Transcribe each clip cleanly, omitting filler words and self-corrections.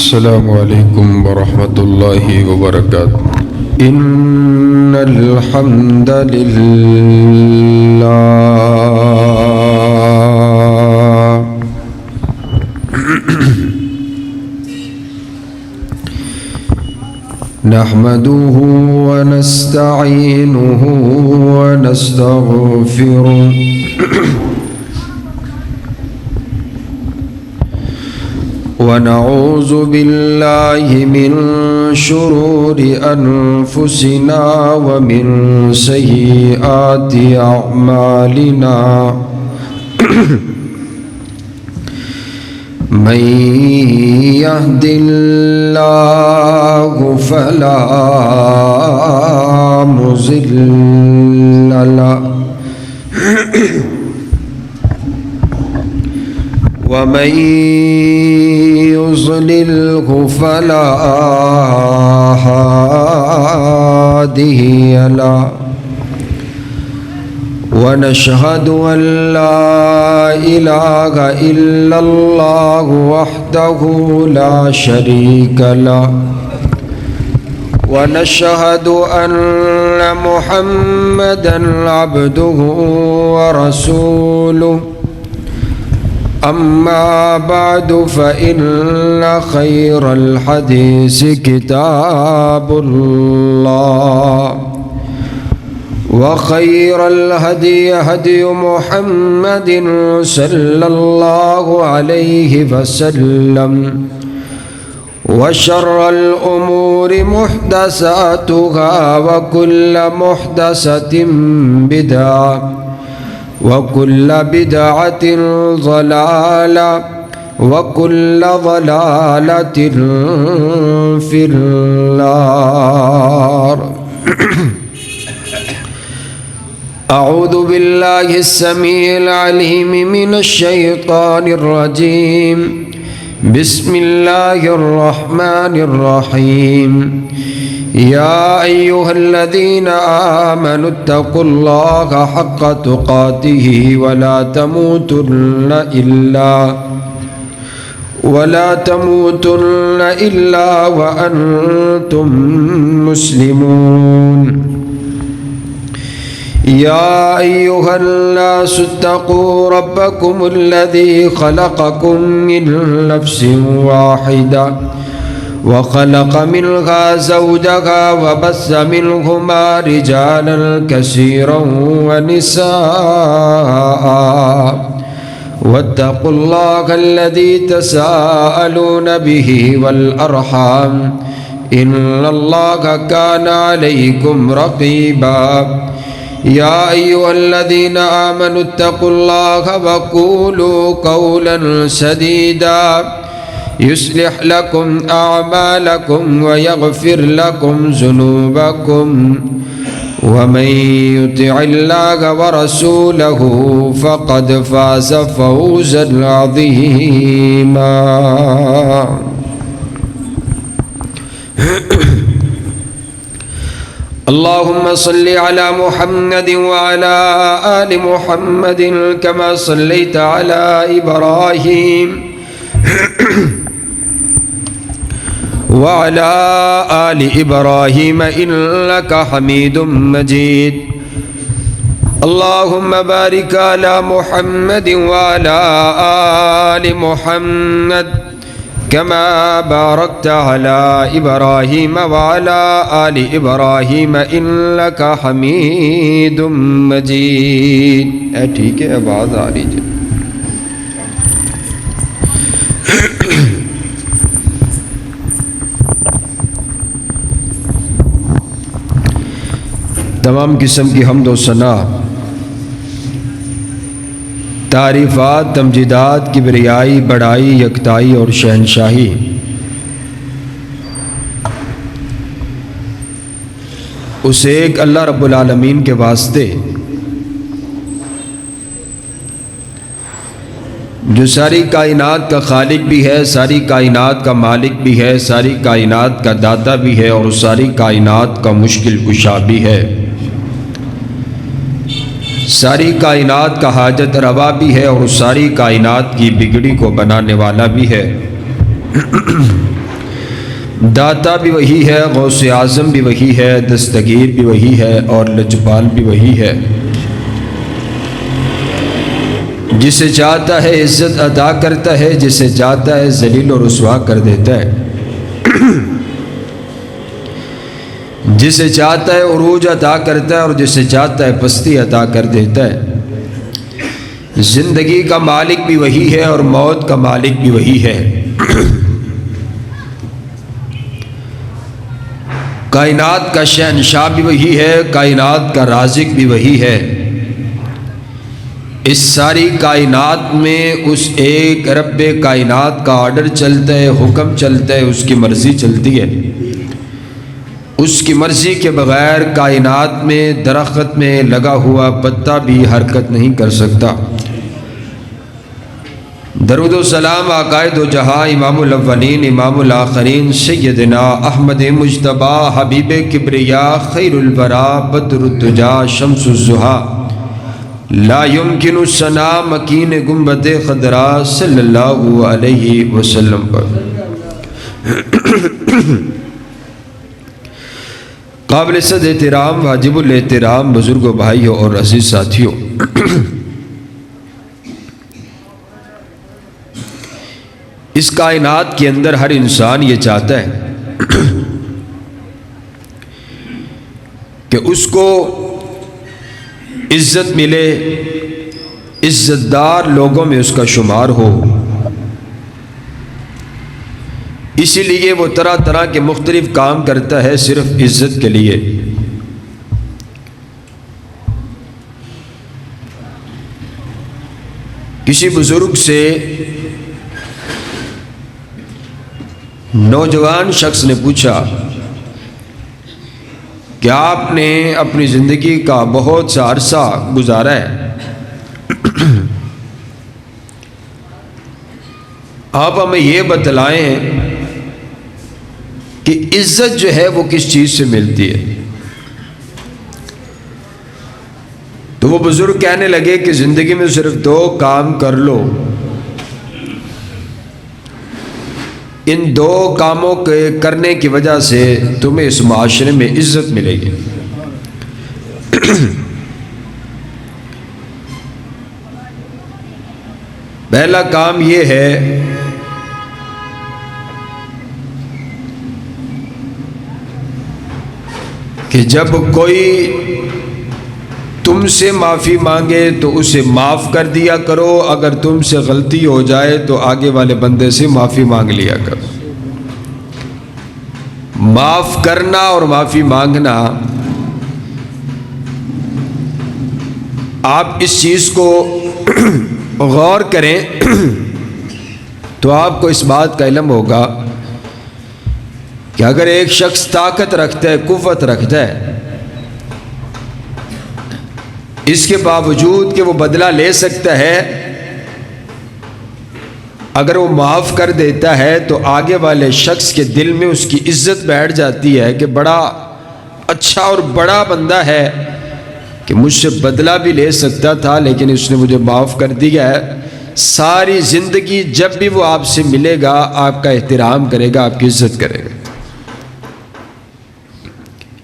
السلام علیکم ورحمۃ اللہ وبرکاتہ۔ ان الحمد للہ نحمده ونستعینه ونستغفره ونعوذ بالله من شرور أنفسنا ومن سيئات أعمالنا من يهد الله فلا مضل له ومن يضلله فلا هادي له ونشهد أن لا إله إلا الله وحده لا شريك له ونشهد أن محمدا عبده ورسوله أما بعد فإن خير الحديث كتاب الله وخير الهدي هدي محمد صلى الله عليه وسلم وشر الأمور محدثاتها وكل محدثة بدعة وكل بدعة ضلالة وكل ضلالة في النار أعوذ بالله السميع العليم من الشيطان الرجيم بسم الله الرحمن الرحيم يا أيها الذين آمنوا اتقوا الله حق تقاته ولا تموتن إلا وأنتم مسلمون يا أيها الناس اتقوا ربكم الذي خلقكم من نفس واحدة وخلق منها زوجها وبث منهما رجالا كثيرا ونساء واتقوا الله الذي تساءلون به والأرحام إن الله كان عليكم رقيبا يا أيها الذين آمنوا اتقوا الله وقولوا قولا سديدا يصلح لكم أعمالكم ويغفر لكم ذنوبكم ومن يطع الله ورسوله فقد فاز فوزا عظيما اللهم صل على محمد وعلى آل محمد كما صليت على إبراهيم وعلى آل إبراهيم إنك حميد مجيد اللهم بارك على محمد وعلى آل محمد كما باركت على إبراهيم وعلى آل إبراهيم إنك حميد مجيد۔ ٹھیک ہے، آواز آ رہی ہے؟ تمام قسم کی حمد و ثنا، تعریفات، تمجیدات، کبریائی، بڑائی، یکتائی اور شہنشاہی اس ایک اللہ رب العالمین کے واسطے جو ساری کائنات کا خالق بھی ہے، ساری کائنات کا مالک بھی ہے، ساری کائنات کا داتا بھی ہے اور ساری کائنات کا مشکل کشا بھی ہے، ساری کائنات کا حاجت روا بھی ہے اور ساری کائنات کی بگڑی کو بنانے والا بھی ہے۔ داتا بھی وہی ہے، غوث اعظم بھی وہی ہے، دستگیر بھی وہی ہے اور لجپال بھی وہی ہے۔ جسے چاہتا ہے عزت عطا کرتا ہے، جسے چاہتا ہے ذلیل و رسوا کر دیتا ہے، جسے چاہتا ہے عروج عطا کرتا ہے اور جسے چاہتا ہے پستی عطا کر دیتا ہے۔ زندگی کا مالک بھی وہی ہے اور موت کا مالک بھی وہی ہے۔ کائنات کا شہنشاہ بھی وہی ہے، کائنات کا رازق بھی وہی ہے۔ اس ساری کائنات میں اس ایک رب کائنات کا آرڈر چلتا ہے، حکم چلتا ہے، اس کی مرضی چلتی ہے۔ اس کی مرضی کے بغیر کائنات میں درخت میں لگا ہوا پتا بھی حرکت نہیں کر سکتا۔ درود و سلام آقائے دو جہاں، امام الاولین امام الآخرین، سیدنا احمد مجتبی حبیب کبریا، خیر الورا، بدر الدجا، شمس الضحیٰ، لا یمکن الثنا، مکین گنبد خضرا، صلی اللہ علیہ وسلم پر۔ قابل صد احترام، واجب الاحترام بزرگوں، بھائیوں اور عزیز ساتھیوں، اس کائنات کے اندر ہر انسان یہ چاہتا ہے کہ اس کو عزت ملے، عزت دار لوگوں میں اس کا شمار ہو۔ اسی لیے وہ طرح طرح کے مختلف کام کرتا ہے صرف عزت کے لیے۔ کسی بزرگ سے نوجوان شخص نے پوچھا کہ آپ نے اپنی زندگی کا بہت سا عرصہ گزارا ہے، آپ ہمیں یہ بتلائیں کہ عزت جو ہے وہ کس چیز سے ملتی ہے؟ تو وہ بزرگ کہنے لگے کہ زندگی میں صرف دو کام کر لو، ان دو کاموں کے کرنے کی وجہ سے تمہیں اس معاشرے میں عزت ملے گی۔ پہلا کام یہ ہے کہ جب کوئی تم سے معافی مانگے تو اسے معاف کر دیا کرو، اگر تم سے غلطی ہو جائے تو آگے والے بندے سے معافی مانگ لیا کرو۔ معاف کرنا اور معافی مانگنا، آپ اس چیز کو غور کریں تو آپ کو اس بات کا علم ہوگا کہ اگر ایک شخص طاقت رکھتا ہے، قوت رکھتا ہے، اس کے باوجود کہ وہ بدلہ لے سکتا ہے، اگر وہ معاف کر دیتا ہے تو آگے والے شخص کے دل میں اس کی عزت بیٹھ جاتی ہے کہ بڑا اچھا اور بڑا بندہ ہے کہ مجھ سے بدلہ بھی لے سکتا تھا لیکن اس نے مجھے معاف کر دیا ہے۔ ساری زندگی جب بھی وہ آپ سے ملے گا آپ کا احترام کرے گا، آپ کی عزت کرے گا۔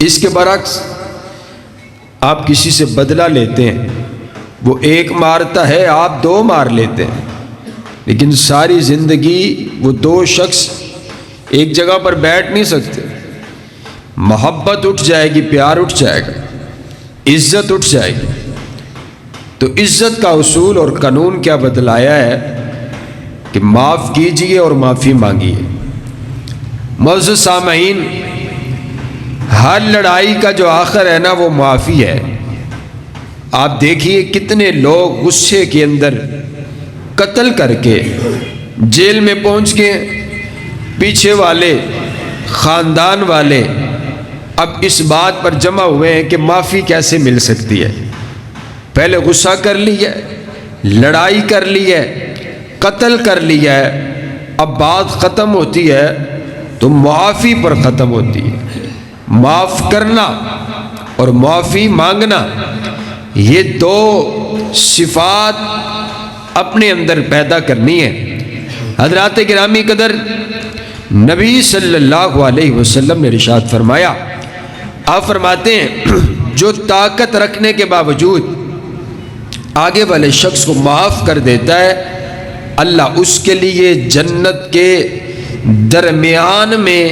اس کے برعکس آپ کسی سے بدلہ لیتے ہیں، وہ ایک مارتا ہے، آپ دو مار لیتے ہیں، لیکن ساری زندگی وہ دو شخص ایک جگہ پر بیٹھ نہیں سکتے۔ محبت اٹھ جائے گی، پیار اٹھ جائے گا، عزت اٹھ جائے گی۔ تو عزت کا اصول اور قانون کیا بتلایا ہے کہ معاف کیجئے اور معافی مانگیے۔ معزز سامعین، ہر لڑائی کا جو آخر ہے نا وہ معافی ہے۔ آپ دیکھیے کتنے لوگ غصے کے اندر قتل کر کے جیل میں پہنچ گئے، پیچھے والے خاندان والے اب اس بات پر جمع ہوئے ہیں کہ معافی کیسے مل سکتی ہے۔ پہلے غصہ کر لیا ہے، لڑائی کر لی ہے، قتل کر لیا ہے، اب بات ختم ہوتی ہے تو معافی پر ختم ہوتی ہے۔ معاف کرنا اور معافی مانگنا، یہ دو صفات اپنے اندر پیدا کرنی ہے۔ حضرات گرامی قدر، نبی صلی اللہ علیہ وسلم نے ارشاد فرمایا، آپ فرماتے ہیں جو طاقت رکھنے کے باوجود آگے والے شخص کو معاف کر دیتا ہے، اللہ اس کے لیے جنت کے درمیان میں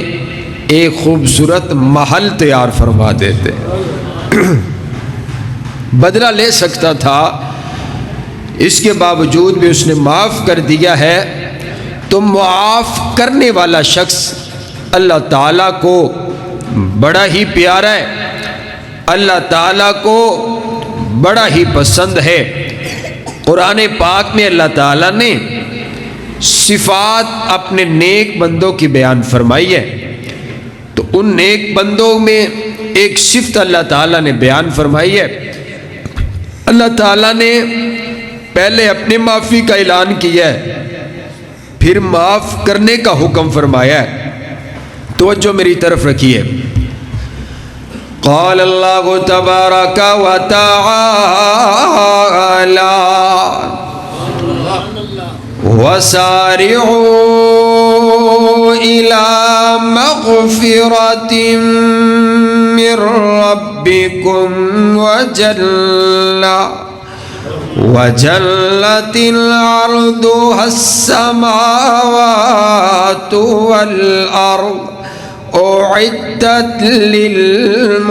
ایک خوبصورت محل تیار فرما دیتے ہیں۔ بدلہ لے سکتا تھا، اس کے باوجود بھی اس نے معاف کر دیا ہے، تو معاف کرنے والا شخص اللہ تعالیٰ کو بڑا ہی پیارا ہے، اللہ تعالیٰ کو بڑا ہی پسند ہے۔ قرآن پاک میں اللہ تعالیٰ نے صفات اپنے نیک بندوں کی بیان فرمائی ہے، تو ان نیک بندوں میں ایک صفت اللہ تعالیٰ نے بیان فرمائی ہے۔ اللہ تعالیٰ نے پہلے اپنی معافی کا اعلان کیا ہے، پھر معاف کرنے کا حکم فرمایا ہے۔ توجہ میری طرف رکھیے۔ قال اللہ تبارک و تعالی وَسَارِعُوا إِلَى مَغْفِرَةٍ مِّن رَّبِّكُمْ وَجَنَّةٍ عَرْضُهَا السَّمَاوَاتُ وَالْأَرْضُ أُعِدَّتْ لِلْمُتَّقِينَ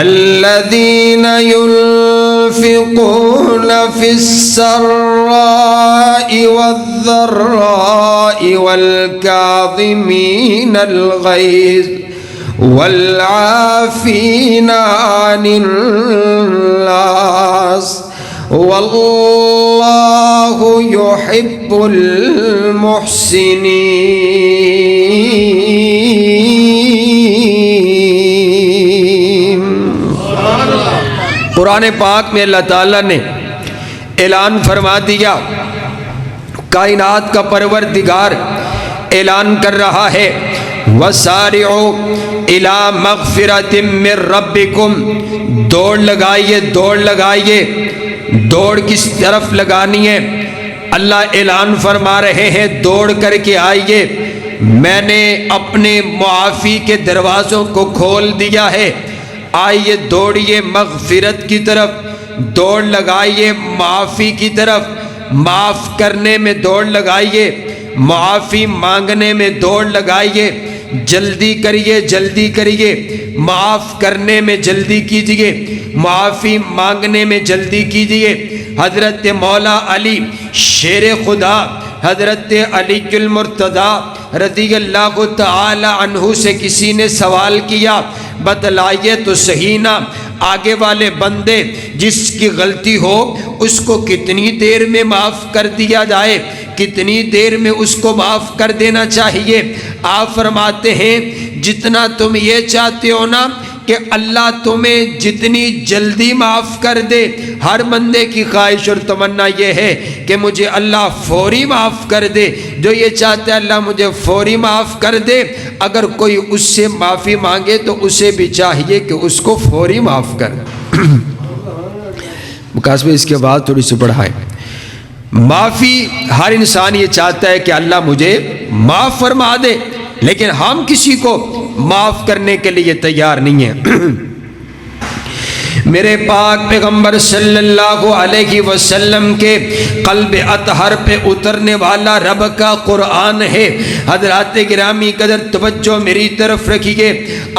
الذين ينفقون في السراء والضراء والكاظمين الغيظ والعافين عن الناس والله يحب المحسنين۔ قرآن پاک میں اللہ تعالیٰ نے اعلان فرما دیا، کائنات کا پروردگار اعلان کر رہا ہے، وَسَارِعُوا إِلَى مَغْفِرَةٍ مِّن رَّبِّكُمْ، دوڑ لگائیے، دوڑ لگائیے۔ دوڑ کس طرف لگانی ہے؟ اللہ اعلان فرما رہے ہیں دوڑ کر کے آئیے، میں نے اپنے معافی کے دروازوں کو کھول دیا ہے، آئیے دوڑیے مغفرت کی طرف، دوڑ لگائیے معافی کی طرف، معاف کرنے میں دوڑ لگائیے، معافی مانگنے میں دوڑ لگائیے، جلدی کریے، جلدی کریے، معاف کرنے میں جلدی کیجیے، معافی مانگنے میں جلدی کیجیے۔ حضرت مولا علی شیر خدا، حضرت علی المرتضیٰ رضی اللہ تعالی عنہ سے کسی نے سوال کیا، بتلائیے تو صحیح نا، آگے والے بندے جس کی غلطی ہو اس کو کتنی دیر میں معاف کر دیا جائے، کتنی دیر میں اس کو معاف کر دینا چاہیے؟ آپ فرماتے ہیں جتنا تم یہ چاہتے ہو نا کہ اللہ تمہیں جتنی جلدی معاف کر دے، ہر بندے کی خواہش اور تمنا یہ ہے کہ مجھے اللہ فوری معاف کر دے۔ جو یہ چاہتا ہے اللہ مجھے فوری معاف کر دے، اگر کوئی اس سے معافی مانگے تو اسے بھی چاہیے کہ اس کو فوری معاف کر۔ مقاصد اس کے بعد تھوڑی سی بڑھائیں۔ معافی ہر انسان یہ چاہتا ہے کہ اللہ مجھے معاف فرما دے، لیکن ہم کسی کو معاف کرنے کے لیے تیار نہیں ہیں۔ میرے پاک پیغمبر صلی اللہ علیہ وسلم کے قلب اطہر پہ اترنے والا رب کا قرآن ہے۔ حضرات گرامی قدر توجہ میری طرف رکھیے،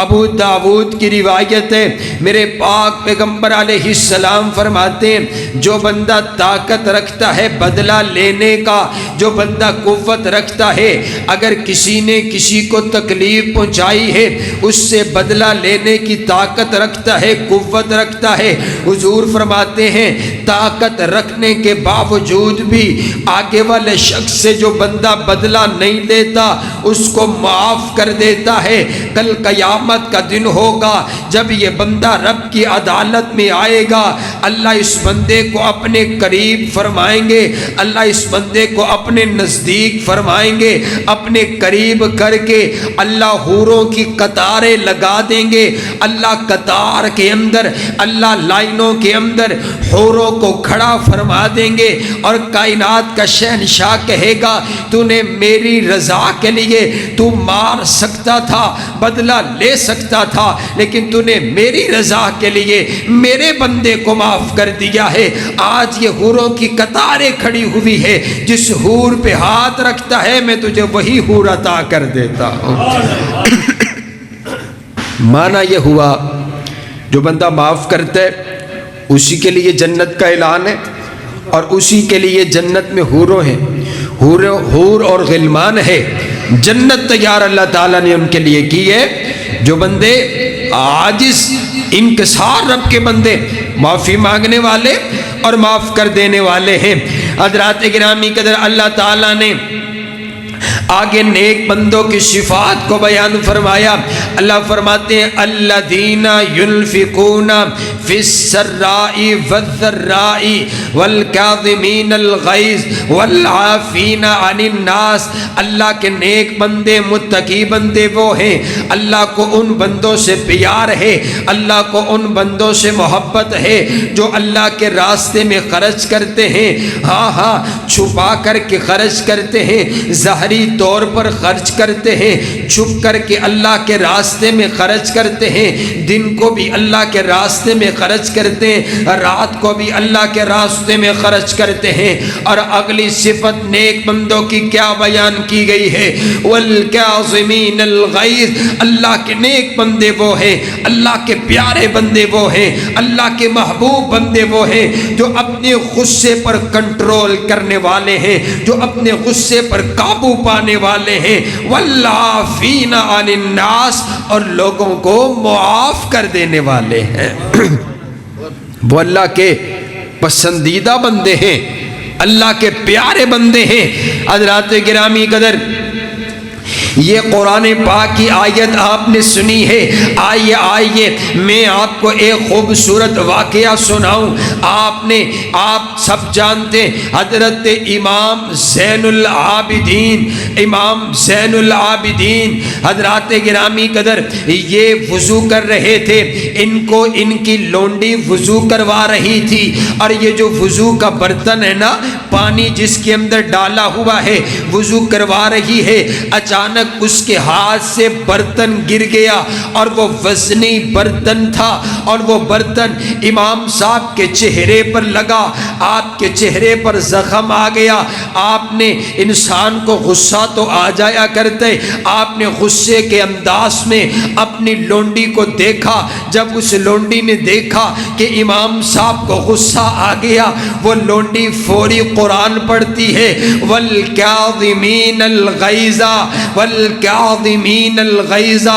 ابو داود کی روایت ہے، میرے پاک پیغمبر علیہ السلام فرماتے ہیں جو بندہ طاقت رکھتا ہے بدلہ لینے کا، جو بندہ قوت رکھتا ہے، اگر کسی نے کسی کو تکلیف پہنچائی ہے اس سے بدلہ لینے کی طاقت رکھتا ہے، قوت رکھتا ہے، حضور فرماتے ہیں طاقت رکھنے کے باوجود بھی آگے والے شخص سے جو بندہ بدلہ نہیں لیتا اس کو معاف کر دیتا ہے۔ کل قیامت کا دن ہوگا جب یہ بندہ رب کی عدالت میں آئے گا، اللہ اس بندے کو اپنے قریب فرمائیں گے، اللہ اس بندے کو اپنے نزدیک فرمائیں گے، اپنے قریب کر کے اللہ حوروں کی قطاریں لگا دیں گے۔ اللہ قطار کے اندر، اللہ لائنوں کے اندر حوروں کو کھڑا فرما دیں گے، اور کائنات کا شہنشاہ کہے گا تو نے میری رضا کے لیے تو مار سکتا تھا، بدلہ لے سکتا تھا، لیکن تو نے میری رضا کے لیے میرے بندے کو معاف کر دیا ہے۔ آج یہ حوروں کی قطاریں کھڑی ہوئی ہے، جس حور پہ ہاتھ رکھتا ہے میں تجھے وہی حور عطا کر دیتا ہوں۔ معنی یہ ہوا جو بندہ معاف کرتا ہے اسی کے لیے جنت کا اعلان ہے، اور اسی کے لیے جنت میں حوروں ہیں، حور اور غلمان ہے۔ جنت تیار اللہ تعالیٰ نے ان کے لیے کی ہے جو بندے عاجز انکسار رب کے بندے، معافی مانگنے والے اور معاف کر دینے والے ہیں۔ حضرات گرامی قدر، اللہ تعالیٰ نے آگے نیک بندوں کی صفات کو بیان فرمایا۔ اللہ فرماتے ہیں الذین ينفقون فی السراء والضراء والکاظمین الغیظ والعافین عن الناس۔ اللہ کے نیک بندے، متقی بندے وہ ہیں، اللہ کو ان بندوں سے پیار ہے، اللہ کو ان بندوں سے محبت ہے جو اللہ کے راستے میں خرچ کرتے ہیں۔ ہاں چھپا کر کے خرچ کرتے ہیں، ظاہری طور پر خرچ کرتے ہیں، چھپ کر کے اللہ کے راستے میں خرچ کرتے ہیں، دن کو بھی اللہ کے راستے میں خرچ کرتے ہیں، رات کو بھی اللہ کے راستے میں خرچ کرتے ہیں۔ اور اگلی صفت نیک بندوں کی کیا بیان کی گئی ہے؟ والکاظمین الغیظ۔ اللہ کے نیک بندے وہ ہیں، اللہ کے پیارے بندے وہ ہیں، اللہ کے محبوب بندے وہ ہیں جو اپنے غصے پر کنٹرول کرنے والے ہیں، جو اپنے غصے پر قابو پانے والے ہیں۔ والعافین عن الناس، اور لوگوں کو معاف کر دینے والے ہیں۔ وہ اللہ کے پسندیدہ بندے ہیں، اللہ کے پیارے بندے ہیں۔ حضرات گرامی قدر، یہ قرآن پاک کی آیت آپ نے سنی ہے۔ آئیے میں آپ کو ایک خوبصورت واقعہ سناؤں۔ آپ سب جانتے ہیں حضرت امام زین العابدین حضرات گرامی قدر، یہ وضو کر رہے تھے، ان کو ان کی لونڈی وضو کروا رہی تھی، اور یہ جو وضو کا برتن ہے نا، پانی جس کے اندر ڈالا ہوا ہے، وضو کروا رہی ہے، اچانک اس کے ہاتھ سے برتن گر گیا، اور وہ وزنی برتن تھا، اور وہ برتن امام صاحب کے چہرے پر لگا، آپ کے چہرے پر زخم آ گیا۔ آپ نے، انسان کو غصہ تو آ جایا کرتے، آپ نے غصے کے انداز میں اپنی لونڈی کو دیکھا۔ جب اس لونڈی نے دیکھا کہ امام صاحب کو غصہ آ گیا، وہ لونڈی فوری قرآن پڑھتی ہے، والکاظمین الغیظ والکاظمین الغیظ۔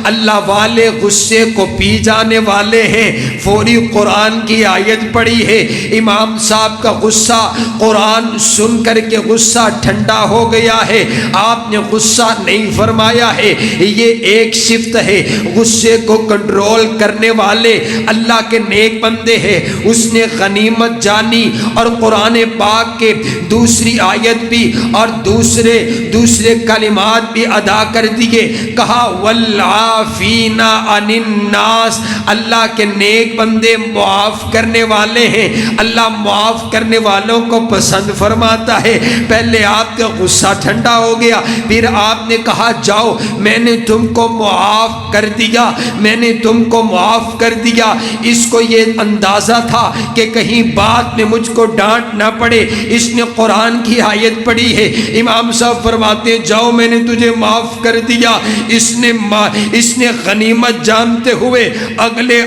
اللہ والے غصے کو پی جانے والے ہیں، فوری قرآن کی آیت پڑھی ہے۔ امام صاحب کا غصہ، قرآن سن کر کے غصہ ٹھنڈا ہو گیا ہے، آپ نے غصہ نہیں فرمایا ہے۔ یہ ایک صفت ہے، غصے کو کنٹرول کرنے والے اللہ کے نیک بندے ہیں۔ اس نے غنیمت جانی اور قرآن پاک کے دوسری آیت بھی اور دوسرے کلمات بھی ادا کر دیے۔ کہا والعافین عن الناس، اللہ کے نیک بندے معاف کرنے والے ہیں، اللہ معاف کرنے والوں کو پسند فرماتا ہے۔ پہلے آپ کا غصہ ٹھنڈا ہو گیا، پھر آپ نے کہا جاؤ میں نے تم کو معاف کر دیا، میں نے تم کو معاف کر دیا۔ اس کو یہ اندازہ تھا کہ کہیں بعد میں مجھ کو ڈانٹ نہ پڑے، اس نے قرآن کی آیت پڑھی ہے۔ امام صاحب فرماتے ہیں جاؤ میں نے تجھے معاف کر دیا۔ اس نے غنیمت جانتے ہوئے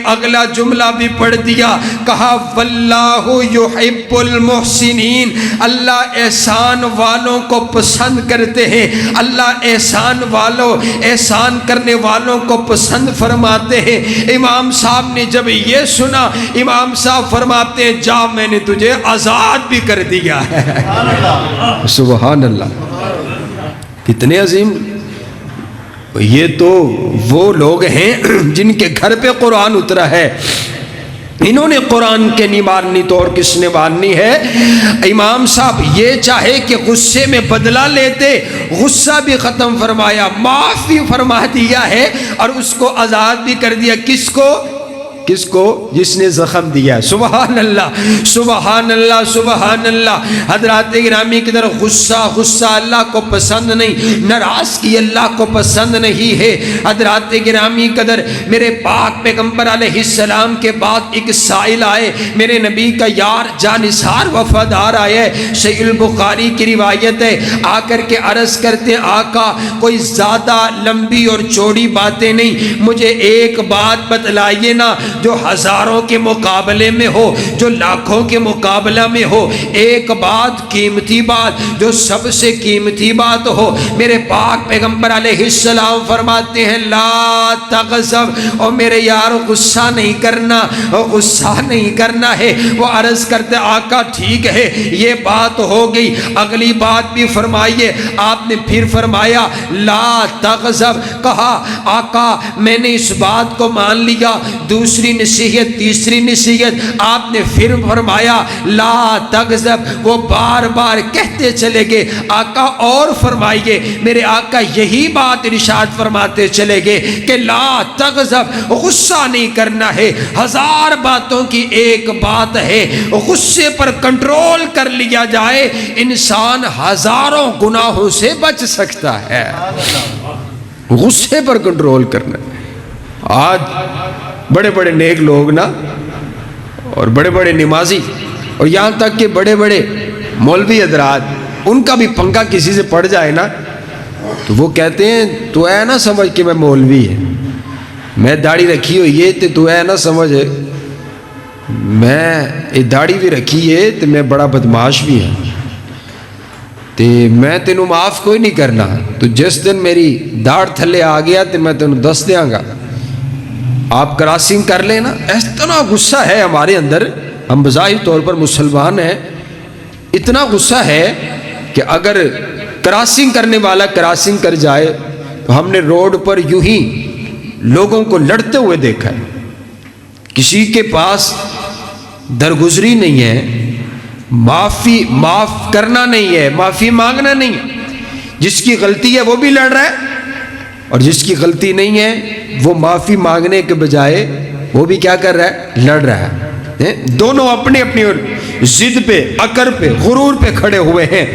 اگلا جملہ بھی پڑھ دیا، کہا واللہ یحب المحسنین، اللہ احسان والوں کو پسند کرتے ہیں، اللہ احسان کرنے والوں کو پسند فرماتے ہیں۔ امام صاحب نے جب یہ سنا، امام صاحب فرماتے ہیں جا میں نے تجھے آزاد بھی کر دیا ہے۔ سبحان اللہ، کتنے عظیم! یہ تو وہ لوگ ہیں جن کے گھر پہ قرآن اترا ہے، انہوں نے قرآن کے نہیں ماننی تو اور کس نے ماننی ہے؟ امام صاحب یہ چاہے کہ غصے میں بدلہ لیتے، غصہ بھی ختم فرمایا، معاف بھی فرما دیا ہے، اور اس کو آزاد بھی کر دیا۔ کس کو؟ جس نے زخم دیا ہے۔ سبحان اللہ، سبحان اللہ، سبحان اللہ۔ حضرات گرامی کی طرف غصہ اللہ کو پسند نہیں، ناراضگی اللہ کو پسند نہیں ہے۔ حضرات گرامی قدر، میرے پاک پیغمبر علیہ السلام کے بعد ایک سائل آئے، میرے نبی کا یار جانثار وفادار آئے، صحیح البخاری کی روایت ہے، آ کر کے عرض کرتے آقا کوئی زیادہ لمبی اور چوڑی باتیں نہیں، مجھے ایک بات بتلائیے نا جو ہزاروں کے مقابلے میں ہو، جو لاکھوں کے مقابلہ میں ہو، ایک بات قیمتی بات جو سب سے قیمتی بات ہو۔ میرے پاک پیغمبر علیہ السلام فرماتے ہیں لا تغضب، اور میرے یار غصہ نہیں کرنا، غصہ نہیں کرنا ہے۔ وہ عرض کرتے آقا ٹھیک ہے یہ بات ہو گئی، اگلی بات بھی فرمائیے۔ آپ نے پھر فرمایا لا تغضب، کہا آقا میں نے اس بات کو مان لیا، دوسری نصیحت، تیسری نصیحت، آپ نے پھر فرمایا لا تغضب۔ وہ بار بار کہتے چلے گئے آقا اور فرمائیے، میرے آقا یہی بات ارشاد فرماتے چلے گئے کہ لا تغضب، غصہ نہیں کرنا ہے، ہزار باتوں کی ایک بات ہے، غصے پر کنٹرول کر لیا جائے انسان ہزاروں گناہوں سے بچ سکتا ہے۔ غصے پر کنٹرول کرنا۔ آج بڑے بڑے نیک لوگ نا، اور بڑے بڑے نمازی، اور یہاں تک کہ بڑے بڑے مولوی حضرات، ان کا بھی پنگا کسی سے پڑ جائے نا تو وہ کہتے ہیں تو اے نہ سمجھ کہ میں مولوی ہے، میں داڑھی رکھی ہوئی ہے تو اے نہ سمجھ میں داڑھی بھی رکھی ہے تو میں بڑا بدماش بھی ہوں، تے میں تینوں معاف کوئی نہیں کرنا، تو جس دن میری داڑھ تھلے آ گیا تو میں تینوں دس دیاں گا، آپ کراسنگ کر لیں نا۔ اتنا غصہ ہے ہمارے اندر، ہم بظاہر طور پر مسلمان ہیں، اتنا غصہ ہے کہ اگر کراسنگ کرنے والا کراسنگ کر جائے تو ہم نے روڈ پر یوں ہی لوگوں کو لڑتے ہوئے دیکھا ہے، کسی کے پاس درگزری نہیں ہے، معاف کرنا نہیں ہے، معافی مانگنا نہیں، جس کی غلطی ہے وہ بھی لڑ رہا ہے، اور جس کی غلطی نہیں ہے وہ معافی مانگنے کے بجائے وہ بھی کیا کر رہا ہے؟ لڑ رہا ہے۔ دونوں اپنی اپنی ضد پہ، عقر پہ، غرور پہ کھڑے ہوئے ہیں۔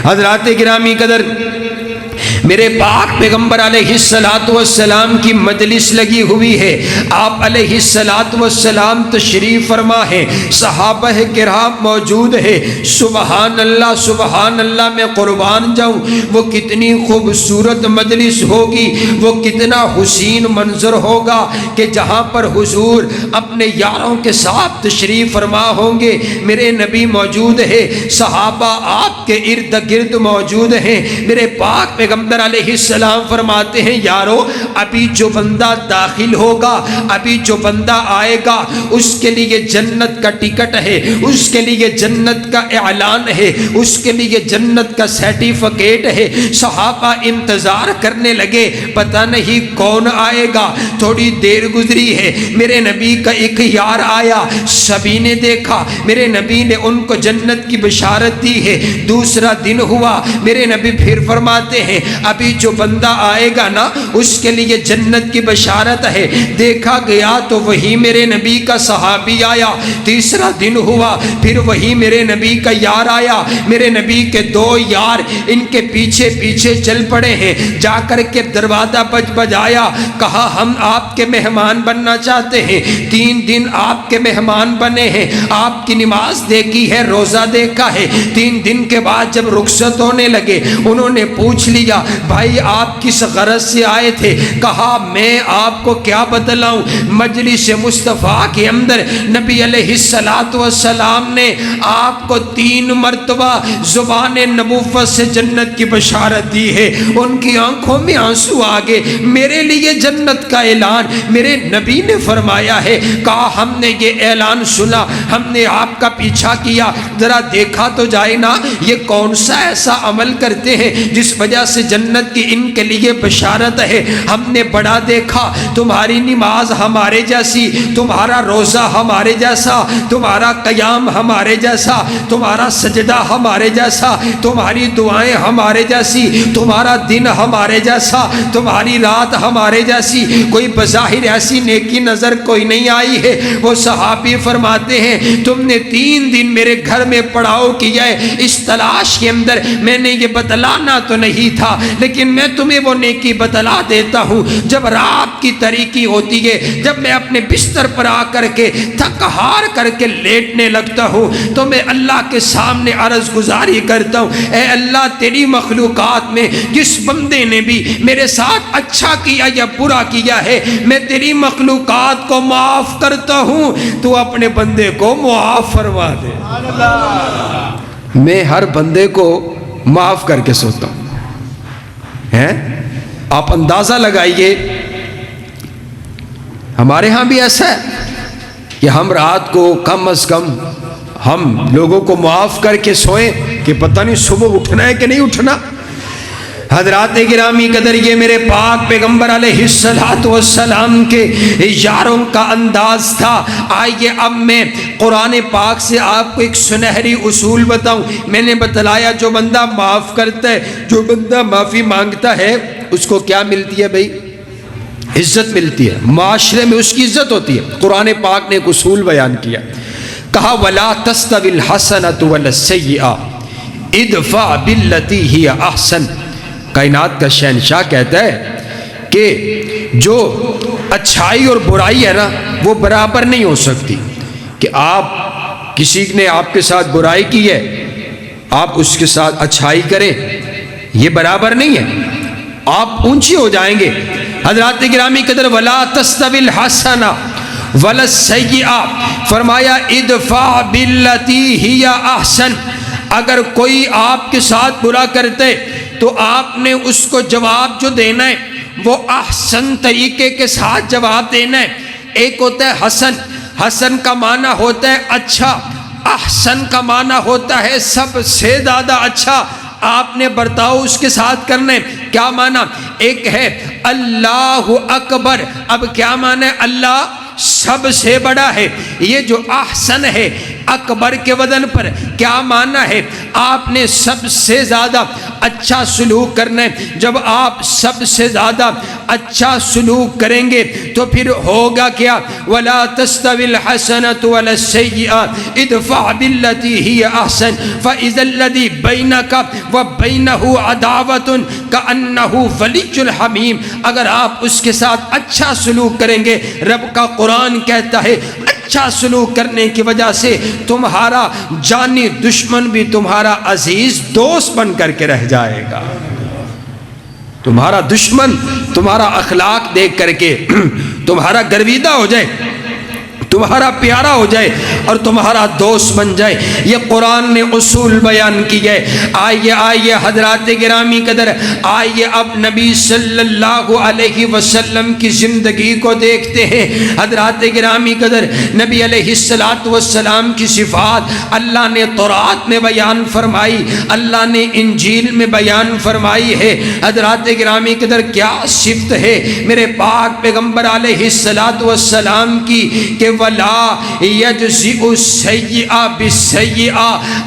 حضرات گرامی قدر، میرے پاک پیغمبر علیہ السلام کی مجلس لگی ہوئی ہے، آپ علیہ السلام تشریف فرما ہے، صحابہ کرام موجود ہے۔ سبحان اللہ، سبحان اللہ، میں قربان جاؤں، وہ کتنی خوبصورت مجلس ہوگی، وہ کتنا حسین منظر ہوگا کہ جہاں پر حضور اپنے یاروں کے ساتھ تشریف فرما ہوں گے، میرے نبی موجود ہے، صحابہ آپ کے ارد گرد موجود ہیں۔ میرے پاک پیغمبر علیہ السلام فرماتے ہیں یارو ابھی جو بندہ داخل ہوگا، ابھی جو بندہ آئے گا، اس کے لیے جنت کا ٹکٹ ہے، اس کے لیے جنت کا اعلان ہے، اس کے لیے جنت کا سرٹیفکیٹ ہے۔ صحابہ انتظار کرنے لگے، پتہ نہیں کون آئے گا۔ تھوڑی دیر گزری ہے، میرے نبی کا ایک یار آیا، سبھی نے دیکھا، میرے نبی نے ان کو جنت کی بشارت دی ہے۔ دوسرا دن ہوا، میرے نبی پھر فرماتے ہیں ابھی جو بندہ آئے گا نا اس کے لیے جنت کی بشارت ہے۔ دیکھا گیا تو وہی میرے نبی کا صحابی آیا۔ تیسرا دن ہوا، پھر وہی میرے نبی کا یار آیا۔ میرے نبی کے دو یار ان کے پیچھے پیچھے چل پڑے ہیں، جا کر کے دروازہ بجایا، کہا ہم آپ کے مہمان بننا چاہتے ہیں، 3 دن آپ کے مہمان بنے ہیں، آپ کی نماز دیکھی ہے، روزہ دیکھا ہے۔ 3 دن کے بعد جب رخصت ہونے لگے، انہوں نے پوچھ لیا بھائی آپ کس غرض سے آئے تھے؟ کہا میں آپ کو کیا بتلاؤں، مجلس مصطفیٰ کے اندر نبی علیہ السلام نے آپ کو 3 مرتبہ زبان نبوت سے جنت کی بشارت دی ہے۔ ان کی آنکھوں میں آنسو آگے، میرے لیے جنت کا اعلان میرے نبی نے فرمایا ہے۔ کہا ہم نے یہ اعلان سنا، ہم نے آپ کا پیچھا کیا، ذرا دیکھا تو جائے نا یہ کون سا ایسا عمل کرتے ہیں جس وجہ سے جنت کی ان کے لیے بشارت ہے۔ ہم نے بڑا دیکھا، تمہاری نماز ہمارے جیسی، تمہارا روزہ ہمارے جیسا، تمہارا قیام ہمارے جیسا، تمہارا سجدہ ہمارے جیسا، تمہاری دعائیں ہمارے جیسی، تمہارا دن ہمارے جیسا، تمہاری رات ہمارے جیسی، کوئی بظاہر ایسی نیکی نظر کوئی نہیں آئی ہے۔ وہ صحابی فرماتے ہیں تم نے 3 دن میرے گھر میں پڑاؤ کیا ہے، اس تلاش کے اندر میں نے یہ بتلانا تو نہیں تھا، لیکن میں تمہیں وہ نیکی بتلا دیتا ہوں۔ جب رات کی تاریکی ہوتی ہے، جب میں اپنے بستر پر آ کر کے تھک ہار کر کے لیٹنے لگتا ہوں تو میں اللہ کے سامنے عرض گزاری کرتا ہوں، اے اللہ تیری مخلوقات میں جس بندے نے بھی میرے ساتھ اچھا کیا یا برا کیا ہے میں تیری مخلوقات کو معاف کرتا ہوں، تو اپنے بندے کو معاف فرما دے۔ میں ہر بندے کو معاف کر کے سوتا ہوں۔ آپ اندازہ لگائیے، ہمارے ہاں بھی ایسا ہے کہ ہم رات کو کم از کم ہم لوگوں کو معاف کر کے سوئیں کہ پتہ نہیں صبح اٹھنا ہے کہ نہیں اٹھنا۔ حضرات گرامی قدر، یہ میرے پاک پیغمبر علیہ السلام کے یاروں کا انداز تھا۔ آئیے اب میں قرآن پاک سے آپ کو ایک سنہری اصول بتاؤں۔ میں نے بتلایا جو بندہ معاف کرتا ہے، جو بندہ معافی مانگتا ہے، اس کو کیا ملتی ہے بھائی؟ عزت ملتی ہے، معاشرے میں اس کی عزت ہوتی ہے۔ قرآن پاک نے ایک اصول بیان کیا، کہا وَلَا تَسْتَوِي الْحَسَنَةُ وَلَا السَّيِّئَةُ اِدْفَعْ بِالَّتِي هِيَ أَحْسَنُ۔ کائنات کا شہنشاہ کہتا ہے کہ جو اچھائی اور برائی ہے نا وہ برابر نہیں ہو سکتی، کہ آپ کسی نے آپ کے ساتھ برائی کی ہے آپ اس کے ساتھ اچھائی کریں، یہ برابر نہیں ہے، آپ اونچی ہو جائیں گے۔ حضرات گرامی قدر، وَلَا تَسْتَوِي الْحَسَنَةُ وَلَا السَّيِّئَةُ، فرمایا ادفع باللتی ہی احسن۔ اگر کوئی آپ کے ساتھ برا کرتے تو آپ نے اس کو جواب جو دینا ہے وہ احسن طریقے کے ساتھ جواب دینا ہے۔ ایک ہوتا ہے حسن، حسن کا معنی ہوتا ہے اچھا، احسن کا معنی ہوتا ہے سب سے زیادہ اچھا۔ آپ نے برتاؤ اس کے ساتھ کرنا ہے۔ کیا معنی؟ ایک ہے اللہ اکبر، اب کیا معنی ہے؟ اللہ سب سے بڑا ہے۔ یہ جو احسن ہے اکبر کے وزن پر کیا معنی ہے؟ آپ نے سب سے زیادہ اچھا سلوک کرنا ہے۔ جب آپ سب سے زیادہ اچھا سلوک کریں گے تو پھر ہوگا کیا؟ وَلَا تَسْتَوِي الْحَسَنَةُ وَلَا السَّيِّئَةُ اِدْفَعْ بِالَّتِي هِيَ أَحْسَنُ فَإِذَا الَّذِي بَيْنَكَ وَبَيْنَهُ عَدَاوَةٌ كَأَنَّهُ وَلِيٌّ الْحَمِيمٌ۔ اگر آپ اس کے ساتھ اچھا سلوک کریں گے، رب کا قرآن کہتا ہے اچھا سلوک کرنے کی وجہ سے تمہارا جانی دشمن بھی تمہارا عزیز دوست بن کر کے رہ جائے گا۔ تمہارا دشمن تمہارا اخلاق دیکھ کر کے تمہارا گرویدہ ہو جائے، تمہارا پیارا ہو جائے اور تمہارا دوست بن جائے۔ یہ قرآن نے اصول بیان کی ہے۔ آئیے حضرات گرامی قدر، آئیے اب نبی صلی اللہ علیہ وسلم کی زندگی کو دیکھتے ہیں۔ حضرات گرامی قدر، نبی علیہ السلام کی صفات اللہ نے تورات میں بیان فرمائی، اللہ نے انجیل میں بیان فرمائی ہے۔ حضرات گرامی قدر، کیا صفت ہے میرے پاک پیغمبر علیہ السلام کی کہ وَلَا يَجْزِئُ السَّيِّئَ بِالسَّيِّئَ،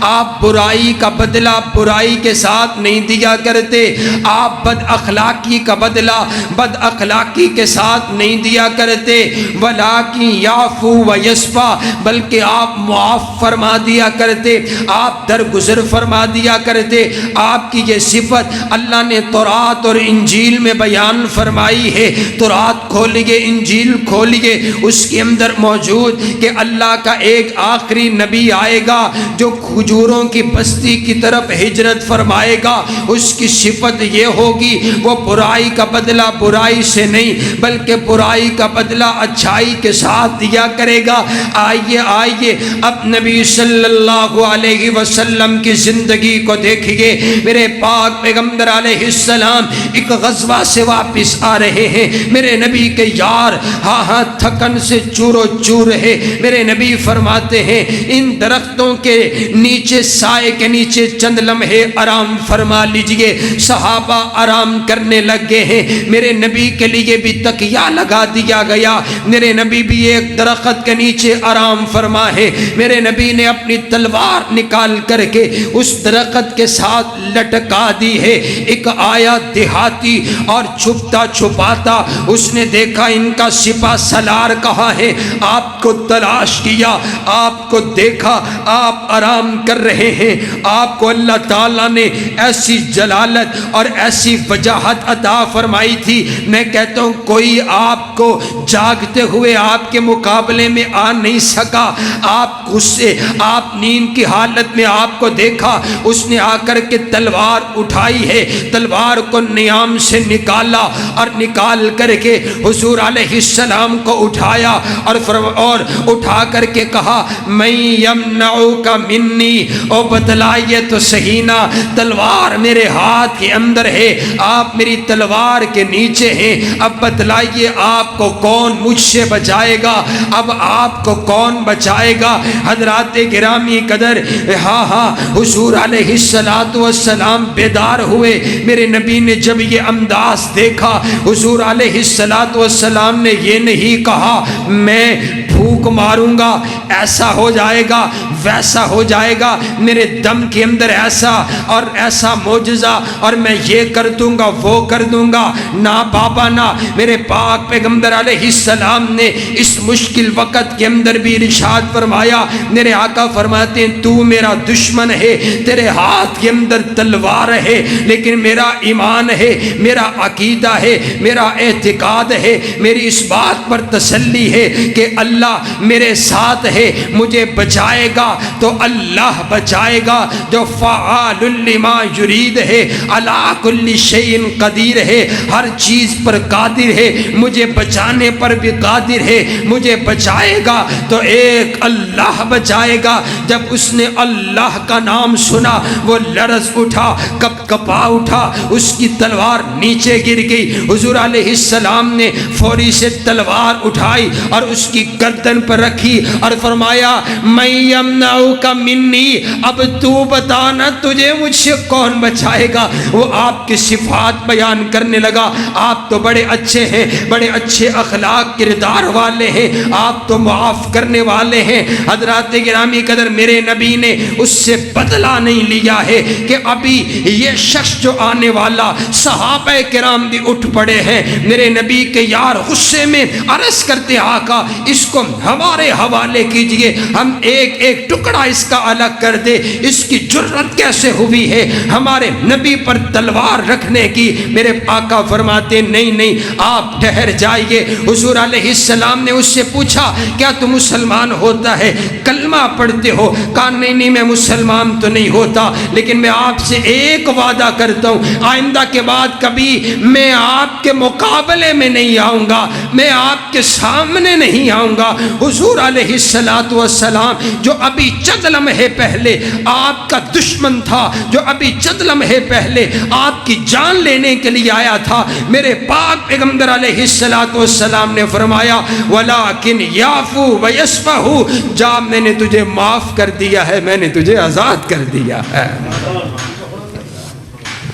آپ برائی کا بدلہ برائی کے ساتھ نہیں دیا کرتے، آپ بد اخلاقی کا بدلہ بد اخلاقی کے ساتھ نہیں دیا کرتے، وَلَٰكِن يَعْفُو وَيَصْفَحُ، بلکہ آپ معاف فرما دیا کرتے، آپ درگزر فرما دیا کرتے۔ آپ کی یہ صفت اللہ نے تورات اور انجیل میں بیان فرمائی ہے۔ تورات کھولیے، انجیل کھولیے، اس کے اندر موجود باوجود کہ اللہ کا ایک آخری نبی آئے گا جو کھجوروں کی بستی کی طرف ہجرت فرمائے گا، اس کی صفت یہ ہوگی وہ برائی کا بدلہ برائی سے نہیں بلکہ برائی کا بدلہ اچھائی کے ساتھ دیا کرے گا۔ آئیے اب نبی صلی اللہ علیہ وسلم کی زندگی کو دیکھیے۔ میرے پاک پیغمبر علیہ السلام ایک غزوہ سے واپس آ رہے ہیں۔ میرے نبی کے یار ہاں تھکن سے چورو چور ہے۔ میرے نبی فرماتے ہیں ان درختوں کے نیچے سائے کے نیچے چند لمحے آرام فرما لیجئے۔ صحابہ آرام کرنے لگے ہیں۔ میرے نبی کے لیے بھی تکیہ لگا دیا گیا۔ میرے نبی بھی ایک درخت کے نیچے آرام فرما ہے۔ میرے نبی نے اپنی تلوار نکال کر کے اس درخت کے ساتھ لٹکا دی ہے۔ ایک آیا دیہاتی اور چھپتا چھپاتا اس نے دیکھا ان کا سپہ سالار کہاں ہے، آپ کو تلاش کیا، آپ کو دیکھا، آپ آرام کر رہے ہیں۔ آپ کو اللہ تعالیٰ نے ایسی جلالت اور ایسی وجاہت عطا فرمائی تھی، میں کہتا ہوں کوئی آپ کو جاگتے ہوئے آپ کے مقابلے میں آ نہیں سکا۔ آپ غصے، آپ نیند کی حالت میں آپ کو دیکھا، اس نے آ کر کے تلوار اٹھائی ہے، تلوار کو نیام سے نکالا اور نکال کر کے حضور علیہ السلام کو اٹھایا اور اٹھا کر کے کہا میں یمنعک منی، او بتلائیے تو صحیح نا، تلوار میرے ہاتھ کے اندر ہے، آپ میری تلوار کے نیچے ہیں، اب بتلائیے آپ کو کون مجھ سے بچائے گا، اب آپ کو کون بچائے گا۔ حضرات گرامی قدر ہاں حضور علیہ السلام بیدار ہوئے۔ میرے نبی نے جب یہ انداز دیکھا، حضور علیہ السلام نے یہ نہیں کہا میں پھونک ماروں گا ایسا ہو جائے گا ویسا ہو جائے گا، میرے دم کے اندر ایسا اور ایسا معجزہ اور میں یہ کر دوں گا وہ کر دوں گا، نہ بابا نہ۔ میرے پاک پیغمبر علیہ السلام نے اس مشکل وقت کے اندر بھی ارشاد فرمایا، میرے آقا فرماتے ہیں تو میرا دشمن ہے، تیرے ہاتھ کے اندر تلوار ہے، لیکن میرا ایمان ہے، میرا عقیدہ ہے، میرا اعتقاد ہے، میری اس بات پر تسلی ہے کہ اللہ میرے ساتھ ہے، مجھے بچائے گا تو اللہ بچائے گا، جو فعال لما یرید ہے، علی کل شیء قدیر ہے، ہر چیز پر قادر ہے، مجھے بچانے پر بھی قادر ہے، مجھے بچائے گا تو ایک اللہ بچائے گا۔ جب اس نے اللہ کا نام سنا وہ لرز اٹھا، کپ کپا اٹھا، اس کی تلوار نیچے گر گئی۔ حضور علیہ السلام نے فوری سے تلوار اٹھائی اور اس کی گردن پر رکھی اور فرمایا میں یمنعک منی، اب تو بتانا تجھے مجھ سے کون بچائے گا۔ وہ آپ کی صفات بیان کرنے لگا، آپ تو بڑے اچھے ہیں، بڑے اچھے اخلاق کردار والے ہیں، آپ تو معاف کرنے والے ہیں۔ حضرات گرامی قدر میرے نبی نے اس سے بدلہ نہیں لیا ہے کہ ابھی یہ شخص جو آنے والا، صحابہ کرام بھی اٹھ پڑے ہیں، میرے نبی کے یار غصے میں عرض کرتے آقا اس کو ہمارے حوالے کیجئے، ہم ایک ایک ٹکڑا اس کا الگ کر دے، اس کی جرت کیسے ہوئی ہے ہمارے نبی پر تلوار رکھنے کی۔ میرے آقا فرماتے نہیں آپ ٹھہر جائیے۔ حضور علیہ السلام نے اس سے پوچھا کیا تم مسلمان ہوتا ہے، کلمہ پڑھتے ہو؟ کہا نہیں میں مسلمان تو نہیں ہوتا، لیکن میں آپ سے ایک وعدہ کرتا ہوں آئندہ کے بعد کبھی میں آپ کے مقابلے میں نہیں آؤں گا، میں آپ کے سامنے نہیں آؤں گا۔ حضور علیہ السلام جو ابھی چند لمحے پہلے آپ کا دشمن تھا، جو ابھی چند لمحے پہلے آپ کی جان لینے کے لیے آیا تھا، میرے پاک پیغمبر علیہ السلام نے فرمایا ولیکن یعفو ویصفحوا، جا میں نے تجھے معاف کر دیا ہے، میں نے تجھے آزاد کر دیا ہے۔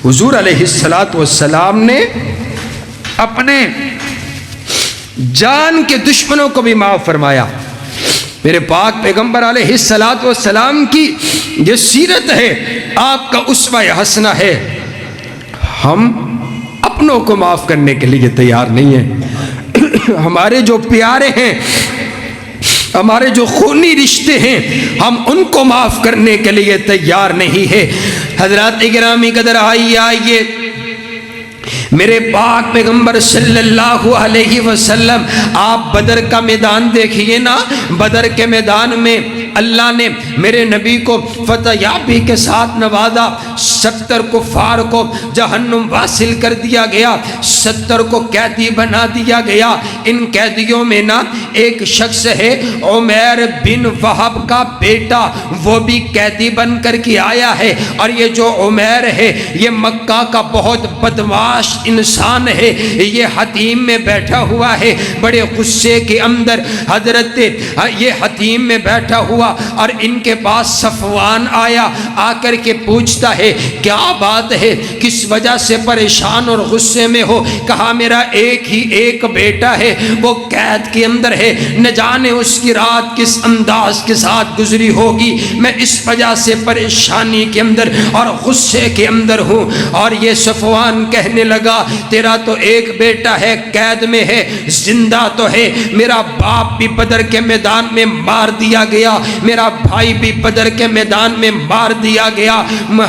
حضور علیہ السلام نے اپنے جان کے دشمنوں کو بھی معاف فرمایا۔ میرے پاک پیغمبر علیہ السلام کی یہ سیرت ہے، آپ کا اسوہ حسنہ ہے۔ ہم اپنوں کو معاف کرنے کے لیے تیار نہیں ہیں، ہمارے جو پیارے ہیں، ہمارے جو خونی رشتے ہیں، ہم ان کو معاف کرنے کے لیے تیار نہیں ہے۔ حضرات گرامی قدر آئیے میرے پاک پیغمبر صلی اللہ علیہ وسلم آپ بدر کا میدان دیکھیے نا، بدر کے میدان میں اللہ نے میرے نبی کو فتح یابی کے ساتھ نوازا، 70 کفار کو جہنم واصل کر دیا گیا، 70 کو قیدی بنا دیا گیا۔ ان قیدیوں میں نا ایک شخص ہے عمیر بن وہب کا بیٹا، وہ بھی قیدی بن کر کے آیا ہے۔ اور یہ جو عمیر ہے یہ مکہ کا بہت بدمعاش انسان ہے، یہ حتیم میں بیٹھا ہوا ہے، بڑے غصے کے اندر حضرت یہ حتیم میں بیٹھا ہوا، اور ان کے پاس صفوان آیا، آ کر کے پوچھتا ہے کیا بات ہے، کس وجہ سے پریشان اور غصے میں ہو؟ کہا میرا ایک ہی ایک بیٹا ہے، وہ قید کے اندر ہے، نہ جانے اس کی رات کس انداز کے ساتھ گزری ہوگی، میں اس وجہ سے پریشانی کے اندر اور غصے کے اندر ہوں۔ اور یہ صفوان کہنے لگا تیرا تو ایک بیٹا ہے، قید میں ہے، زندہ تو ہے، میرا باپ بھی بدر کے میدان میں مار دیا گیا، میرا بھائی بھی بدر کے میدان میں مار دیا گیا،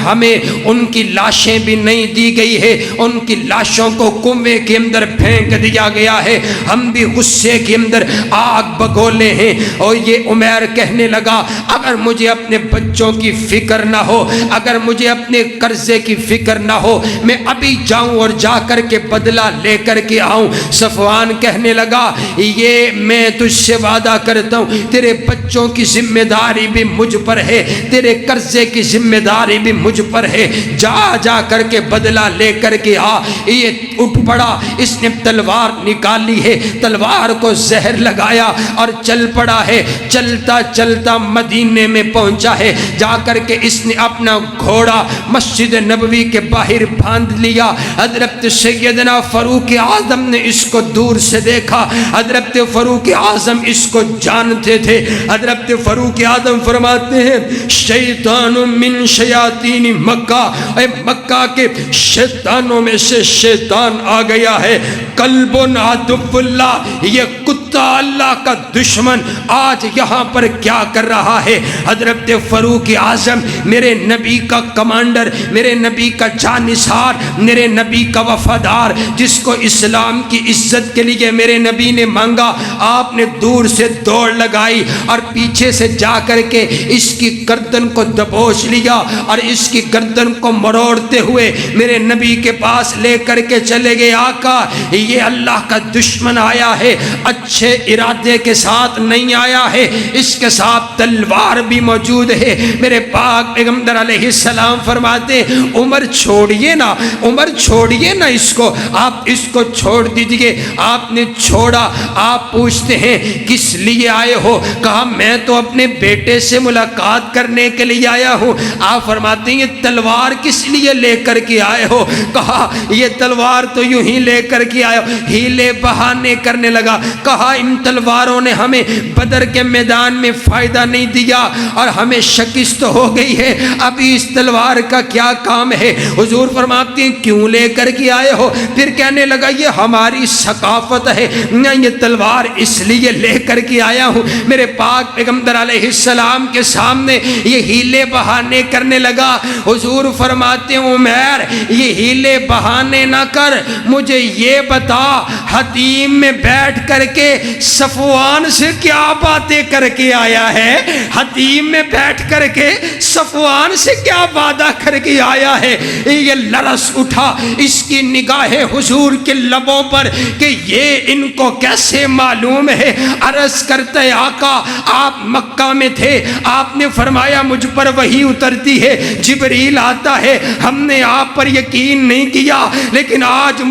ہمیں ان کی لاشیں بھی نہیں دی گئی ہے، ان کی لاشوں کو کنویں کے اندر پھینک دیا گیا ہے، ہم بھی غصے کے اندر آگ بگولے ہیں۔ اور یہ عمیر کہنے لگا اگر مجھے اپنے بچوں کی فکر نہ ہو، اگر مجھے اپنے قرضے کی فکر نہ ہو، میں ابھی جاؤں اور جا کر کے بدلہ لے کر کے آؤں۔ صفوان کہنے لگا یہ میں تجھ سے وعدہ کرتا ہوں تیرے بچوں کی ذمہ داری بھی مجھ پر ہے، تیرے قرضے کی ذمہ داری بھی مجھ پر ہے، جا کر کے بدلہ لے کر کے آ۔ یہ اٹھ پڑا، اس نے تلوار نکالی ہے، تلوار کو زہر لگایا اور چل پڑا ہے، چلتا چلتا مدینے میں پہنچا ہے، جا کر کے اس نے اپنا گھوڑا مسجد نبوی کے باہر باندھ لیا۔ حضرت سیدنا فاروق اعظم نے اس کو دور سے دیکھا، حضرت فاروق اعظم اس کو جانتے تھے۔ حضرت فاروق اعظم فرماتے ہیں شیطان من شیاطین مکہ، اے مکہ کے شیطانوں میں سے شیطان آ گیا ہے، کلب عدو اللہ، یہ کتا اللہ کا دشمن آج یہاں پر کیا کر رہا ہے؟ حضرت فاروق اعظم میرے نبی کا کمانڈر، میرے نبی کا جانثار، میرے نبی کا وفادار، جس کو اسلام کی عزت کے لیے میرے نبی نے مانگا، آپ نے دور سے دوڑ لگائی اور پیچھے سے جا کر کے اس کی گردن کو دبوچ لیا اور اس کی گردن کو مروڑتے ہوئے میرے نبی کے پاس لے کر کے چلے گئے۔ آقا یہ اللہ کا دشمن آیا ہے، اچھے ارادے کے ساتھ نہیں آیا ہے، اس کے ساتھ تلوار بھی موجود ہے۔ میرے پاک پیغمبر علیہ السلام فرماتے عمر چھوڑیے نا، عمر چھوڑیے نا اس کو، آپ اس کو چھوڑ دیجئے۔ آپ نے چھوڑا۔ آپ پوچھتے ہیں کس لیے آئے ہو؟ کہا میں تو اپنے بیٹے سے ملاقات کرنے کے لیے آیا ہوں۔ آپ فرماتے ہیں یہ تلوار کس لیے لے کر کے آئے ہو؟ کہا یہ تلوار تو یوں ہی لے کر کے آئے ہو۔ ہیلے بہانے کرنے لگا۔ کہا ان تلواروں نے ہمیں بدر کے میدان میں فائدہ نہیں دیا اور ہمیں شکست ہو گئی ہے، ابھی اس تلوار کا کیا کام ہے؟ حضور فرماتے ہیں کیوں لے کر کے آئے ہو؟ پھر کہنے لگا یہ ہماری ثقافت ہے، میں یہ تلوار اس لیے لے کر کے آیا ہوں۔ میرے پاک پیغمبر علیہ السلام کے سامنے یہ ہیلے بہانے کرنے لگا۔ حضور فرماتے ہیں عمیر یہ ہیلے بہانے نہ کر، مجھے یہ بتا حتیم میں بیٹھ کر کے صفوان سے کیا باتیں کر کے آیا ہے؟ حتیم میں بیٹھ کر کے صفوان سے کیا وعدہ کر کے آیا ہے؟ یہ لرس اٹھا اس کی نگاہ حضور کے لبوں پر کہ یہ ان کو کیسے معلوم ہے؟ عرض کرتے آقا آپ مکہ میں تھے، آپ نے فرمایا مجھ پر وحی اترتی ہے، جبریل آتا ہے، ہم نے آپ پر یقین نہیں کیا، لیکن آج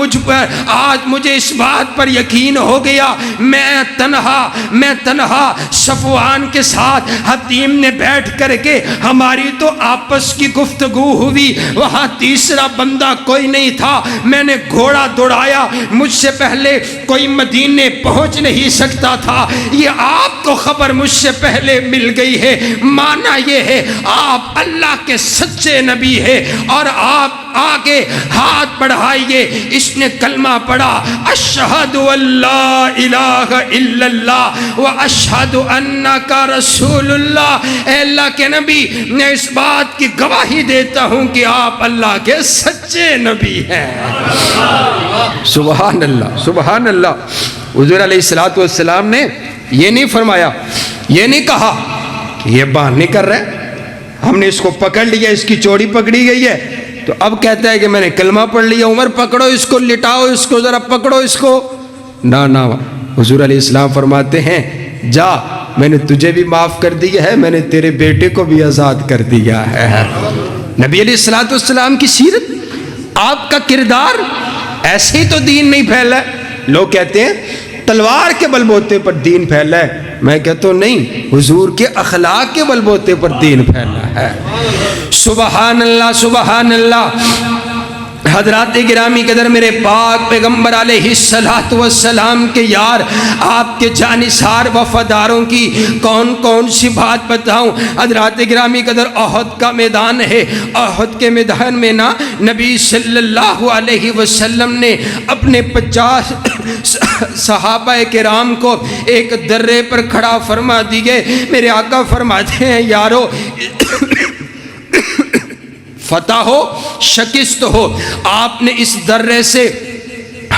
مجھے اس بات پر یقین ہو گیا، میں تنہا صفوان کے ساتھ حتیم نے بیٹھ کر کے ہماری تو آپس کی گفتگو ہوئی، وہاں تیسرا بندہ کوئی نہیں تھا، میں نے گھوڑا دوڑایا، مجھ سے پہلے کوئی مدینے پہنچ نہیں سکتا تھا، یہ آپ کو خبر مجھ سے پہلے مل گئی ہے، مانا یہ ہے آپ اللہ کے سچے نبی ہے اور آپ آگے ہاتھ بڑھائیے. اس نے کلمہ پڑھا اشہد اللہ الہ الا اللہ و اشہد انک رسول اللہ. اے اللہ کے نبی میں اس بات کی گواہی دیتا ہوں کہ آپ اللہ کے سچے نبی ہیں. سبحان اللہ سبحان اللہ. حضور علیہ السلام نے یہ نہیں فرمایا, یہ نہیں کہا کہ یہ بہانے کر رہا ہے, ہم نے اس کو پکڑ لیا, اس کی چوڑی پکڑی گئی ہے تو اب کہتا ہے کہ میں نے کلمہ پڑھ لیا, عمر پکڑو اس کو, لٹاؤ اس کو, ذرا پکڑو اس کو. نہ حضور علیہ السلام فرماتے ہیں جا, میں نے تجھے بھی معاف کر دیا ہے, میں نے تیرے بیٹے کو بھی آزاد کر دیا ہے. نبی علیہ السلام کی سیرت, آپ کا کردار, ایسے ہی تو دین نہیں پھیلا ہے. لوگ کہتے ہیں تلوار کے بل بوتے پر دین پھیلا ہے, میں کہتا ہوں نہیں, حضور کے اخلاق کے بل بوتے پر دین پھیلا ہے. سبحان اللہ سبحان اللہ. حضرات گرامی قدر, میرے پاک پیغمبر علیہ السلام کے یار, آپ کے جانثار وفاداروں کی کون کون سی بات بتاؤں. حضرات گرامی قدر, احد کا میدان ہے, احد کے میدان میں نا نبی صلی اللہ علیہ وسلم نے اپنے 50 صحابہ کرام کو ایک درے پر کھڑا فرما دیے. میرے آقا فرماتے ہیں یارو, فتح ہو شکست ہو, آپ نے اس درے سے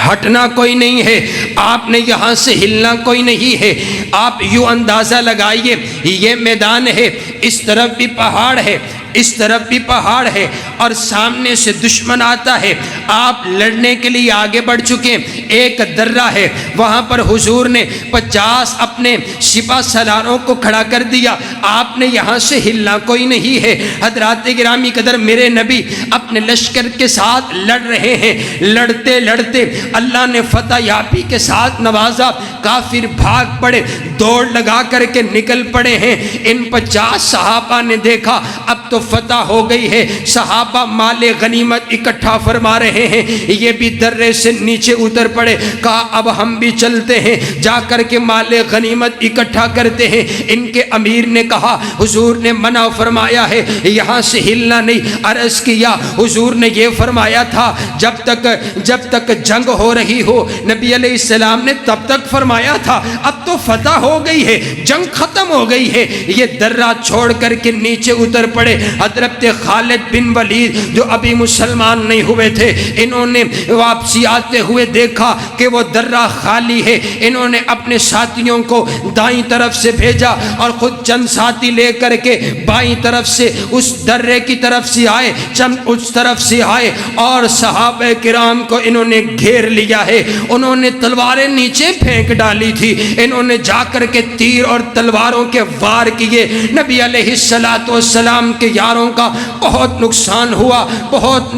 ہٹنا کوئی نہیں ہے, آپ نے یہاں سے ہلنا کوئی نہیں ہے. آپ یوں اندازہ لگائیے, یہ میدان ہے, اس طرف بھی پہاڑ ہے, اس طرف بھی پہاڑ ہے, اور سامنے سے دشمن آتا ہے. آپ لڑنے کے لیے آگے بڑھ چکے, ایک درہ ہے, وہاں پر حضور نے 50 اپنے سپہ سالاروں کو کھڑا کر دیا. آپ نے یہاں سے ہلنا کوئی نہیں ہے. حضرات گرامی قدر, میرے نبی اپنے لشکر کے ساتھ لڑ رہے ہیں. لڑتے لڑتے اللہ نے فتح یابی کے ساتھ نوازا. کافر بھاگ پڑے, دوڑ لگا کر کے نکل پڑے ہیں. ان 50 صحابہ نے دیکھا اب تو فتح ہو گئی ہے. صحابہ مال غنیمت اکٹھا فرما رہے ہیں, یہ بھی درے سے نیچے اتر پڑے. کہا اب ہم بھی چلتے ہیں, جا کر کے مال غنیمت اکٹھا کرتے ہیں. ان کے امیر نے کہا حضور نے منع فرمایا ہے, یہاں سے ہلنا نہیں. عرض کیا حضور نے یہ فرمایا تھا جب تک جنگ ہو رہی ہو, نبی علیہ السلام نے تب تک فرمایا تھا. اب تو فتح ہو گئی ہے, جنگ ختم ہو گئی ہے. یہ درہ چھوڑ کر کے نیچے اتر پڑے. حضرت خالد بن ولید جو ابھی مسلمان نہیں ہوئے تھے, انہوں نے واپسی آتے ہوئے دیکھا کہ وہ درہ خالی ہے. انہوں نے اپنے ساتھیوں کو دائیں طرف سے بھیجا اور خود چند ساتھی لے کر کے بائیں طرف سے اس درے کی طرف سے آئے, چند اس طرف سے آئے, اور صحابہ کرام کو انہوں نے گھیر لیا ہے. انہوں نے تلواریں نیچے پھینک ڈالی تھی, انہوں نے جا کر کے تیر اور تلواروں کے وار کیے. نبی علیہ السلام کے یاروں کا بہت نقصان ہوا. بہت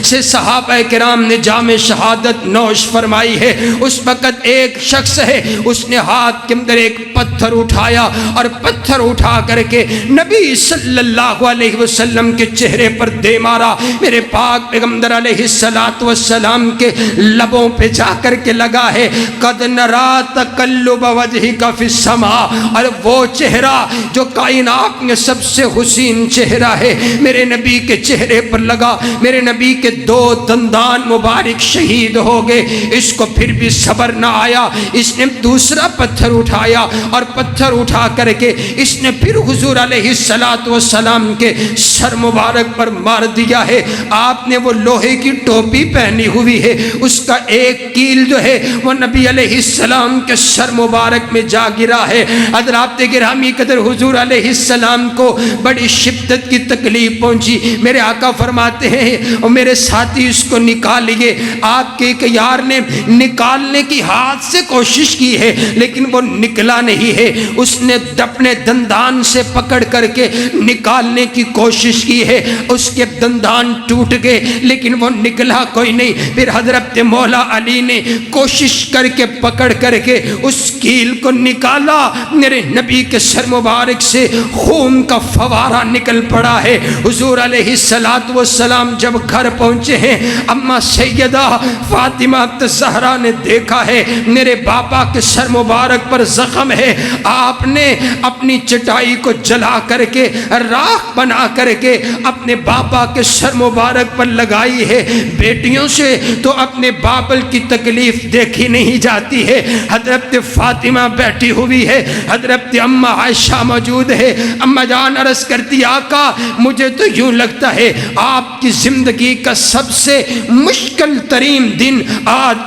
سے صحابہ کرام نے جام شہادت نوش فرمائی ہے. اس وقت ایک شخص ہے, اس نے ہاتھ کے اندر ایک پتھر اٹھایا اور پتھر اٹھا کر کے نبی صلی اللہ علیہ وسلم کے چہرے پر دے مارا. میرے پاک پیغمبر علیہ السلام کے لبوں پہ جا کر کے لگا ہے قد نرا تقلب وجہک فی السماء. اور وہ چہرہ جو کائنات میں سب سے حسین چہرہ ہے, میرے نبی کے چہرے پر لگا. میرے نبی کے 2 دندان مبارک شہید ہو گئے. اس کو پھر بھی صبر نہ آیا, اس نے دوسرا پتھر اٹھایا اور پتھر اٹھا کر کے اس نے پھر حضور علیہ السلام کے سر مبارک پر مار دیا ہے. آپ نے وہ لوہے کی ٹوپی پہنی ہوئی ہے, اس کا ایک کیل جو ہے وہ نبی علیہ السلام کے سر مبارک میں جا گرا ہے. حضرات گرامی قدر, حضور علیہ السلام کو بڑی شدت کی تکلیف پہنچی. میرے آقا فرماتے ہیں اور میرے ساتھی اس کو نکالیے. آپ کے ایک یار نے نکالنے کی ہاتھ سے کوشش کی ہے لیکن وہ نکلا نہیں ہے. اس نے اپنے دندان سے پکڑ کر کے نکالنے کی کوشش کی ہے, اس کے دندان ٹوٹ گئے لیکن وہ نکلا کوئی نہیں. پھر حضرت مولا علی نے کوشش کر کے پکڑ کر کے اس کیل کو نکالا. میرے نبی کے سر مبارک سے خون کا فوارہ نکل پڑا ہے. حضور علیہ السلام جب گھر پہنچے ہیں, اما سیدہ فاطمہ الزہرا نے دیکھا ہے میرے باپا کے سر مبارک پر زخم ہے. آپ نے اپنی چٹائی کو جلا کر کے راکھ بنا کر کے اپنے بابا کے سر مبارک پر لگائی ہے۔ بیٹیوں سے تو اپنے بابل کی تکلیف دیکھی نہیں جاتی ہے۔ حضرت فاطمہ بیٹھی ہوئی ہے، حضرت اماں عائشہ موجود ہے۔ اماں جان عرض کرتی آقا مجھے تو یوں لگتا ہے آپ کی زندگی کا سب سے مشکل ترین دن آج